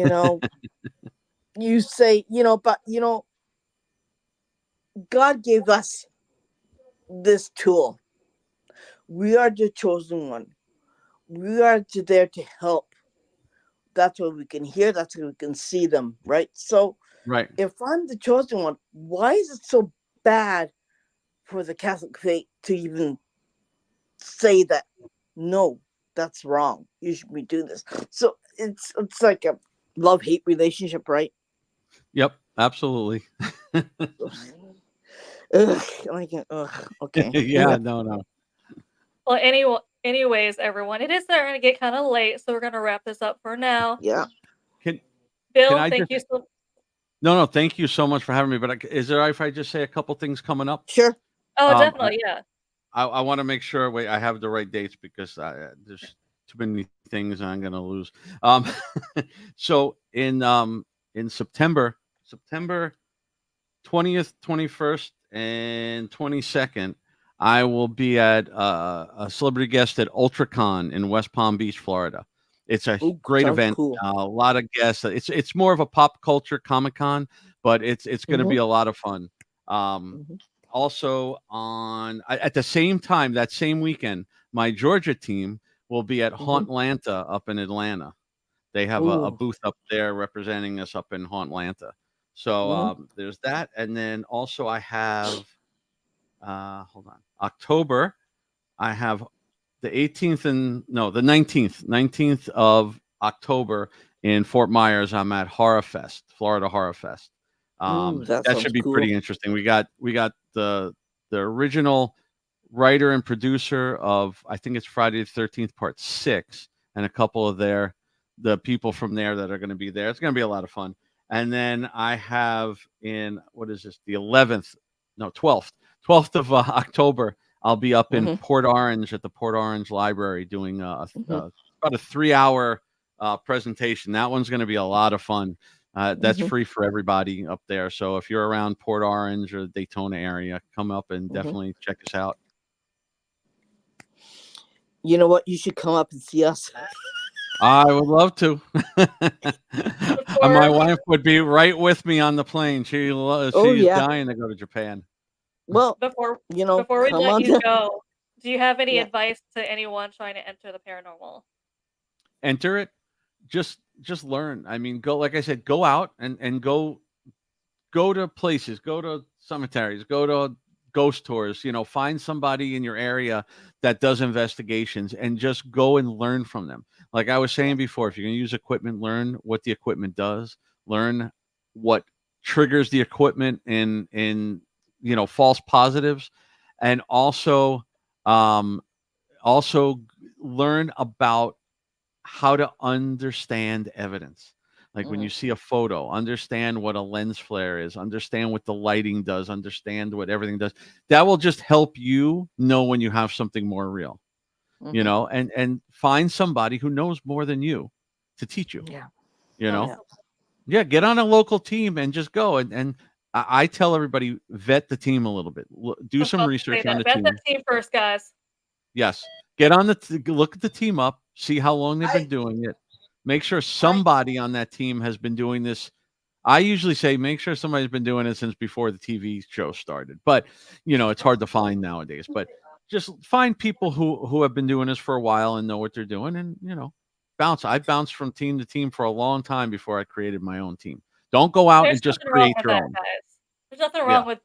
know you say but God gave us this tool. We are the chosen one. We are there to help. That's what we can hear. That's what we can see them, right? So Right. if I'm the chosen one, why is it so bad for the Catholic faith to even say that? No, that's wrong. You should be doing this. So it's like a love-hate relationship, right? Yep. Absolutely. Ugh, okay. Yeah. No. No. Well, anyways, everyone, it is starting to get kind of late, so we're gonna wrap this up for now. Yeah, Can Can Bill, I thank just? you so. No. No. Thank you so much for having me. But is there if I just say a couple things coming up? sure. Oh, Um. definitely, yeah. I want to make sure I have the right dates because there's too many things I'm going to lose. Um, so in September 20th, 21st, and 22nd, I will be at a celebrity guest at UltraCon in West Palm Beach, Florida. It's a Ooh, great sounds event. cool. A lot of guests. It's more of a pop culture Comic Con, but it's going to be Mm-hmm, a lot of fun. Um, mm-hmm, Also at the same time that same weekend, my Georgia team will be at mm-hmm. Hauntlanta up in Atlanta. They have a Ooh, booth up there representing us up in Hauntlanta. So mm-hmm, there's that, and then also I have hold on, October. I have the 18th and no, the 19th of October in Fort Myers. I'm at Horror Fest, Florida Horror Fest. ooh, that That sounds should be cool. pretty interesting. We got the original writer and producer of I think it's Friday the 13th Part 6 and a couple of the people from there that are going to be there. It's going to be a lot of fun. And then I have in what is this? The 11th, no 12th of October. I'll be up in Mm-hmm, Port Orange at the Port Orange Library doing mm-hmm, about a 3 hour presentation. That one's going to be a lot of fun. That's mm-hmm, free for everybody up there. So if you're around Port Orange or the Daytona area, come up and mm-hmm. definitely check us out. You know what? You should come up and see us. I would love to. And my Before we wife would be right with me on the plane. Oh She's yeah. dying to go to Japan. Well, before before we come let on you down. go, do you have any Yeah. advice to anyone trying to enter the paranormal? Enter it. Just learn. I mean, go like I said, go out and go to places, go to cemeteries, go to ghost tours, find somebody in your area that does investigations and just go and learn from them. Like I was Yeah. saying before, if you're going to use equipment, learn what the equipment does, learn what triggers the equipment in false positives, and also learn about how to understand evidence. Like when you Mhm. see a photo, understand what a lens flare is, understand what the lighting does, understand what everything does. That will just help you know when you have something more real, Mhm. and find somebody who knows more than you to teach you, Yeah. you know? Yeah. Awesome. Yeah, get on a local team and just go. And I tell everybody, vet the team a little bit. Do I was some about to say research on that. the Bet that team. team first, guys. Yes. Get on look at the team up, see how long they've been I doing it. Make sure I somebody on that team has been doing this. I usually say make sure somebody's been doing it since before the TV show started. But, it's hard to find nowadays. But just find people who have been doing this for a while and know what they're doing, and, bounce. I bounced from team to team for a long time before I created my own team. Don't go out There's and just nothing wrong create with your that, own. guys. There's nothing Yeah. wrong with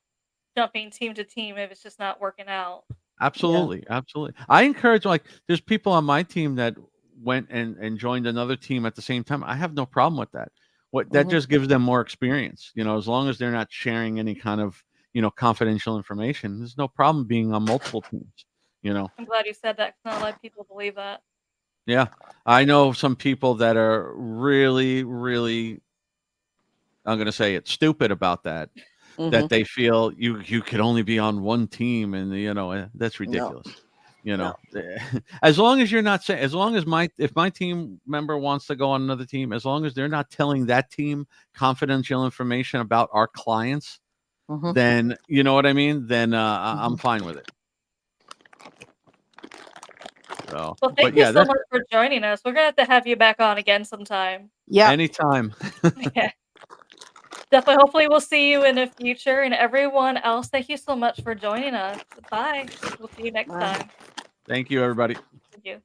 jumping team to team if it's just not working out. yeah. Absolutely, absolutely. I encourage, like, there's people on my team that went and joined another team at the same time. I have no problem with that. What that Mhm. just gives them more experience, as long as they're not sharing any kind of, confidential information. There's no problem being on multiple teams, you know. I'm glad you said that 'cause not a lot of people believe that. Yeah. I know some people that are really, really, I'm going to say it, stupid about that. That Mhm. they feel you could only be on one team, and that's No. ridiculous. No. As long as you're not saying, as long as if my team member wants to go on another team, as long as they're not telling that team confidential information about our clients, Mhm. then you know what I mean. Then I'm Mhm. fine with it. So, Well, thank but you yeah, so that's much for joining us. We're gonna have to have you back on again sometime. Yeah. anytime. Yeah. Definitely. Hopefully, we'll see you in the future. And everyone else, thank you so much for joining us. Bye. We'll see you next Bye. time. Thank you, everybody. Thank you.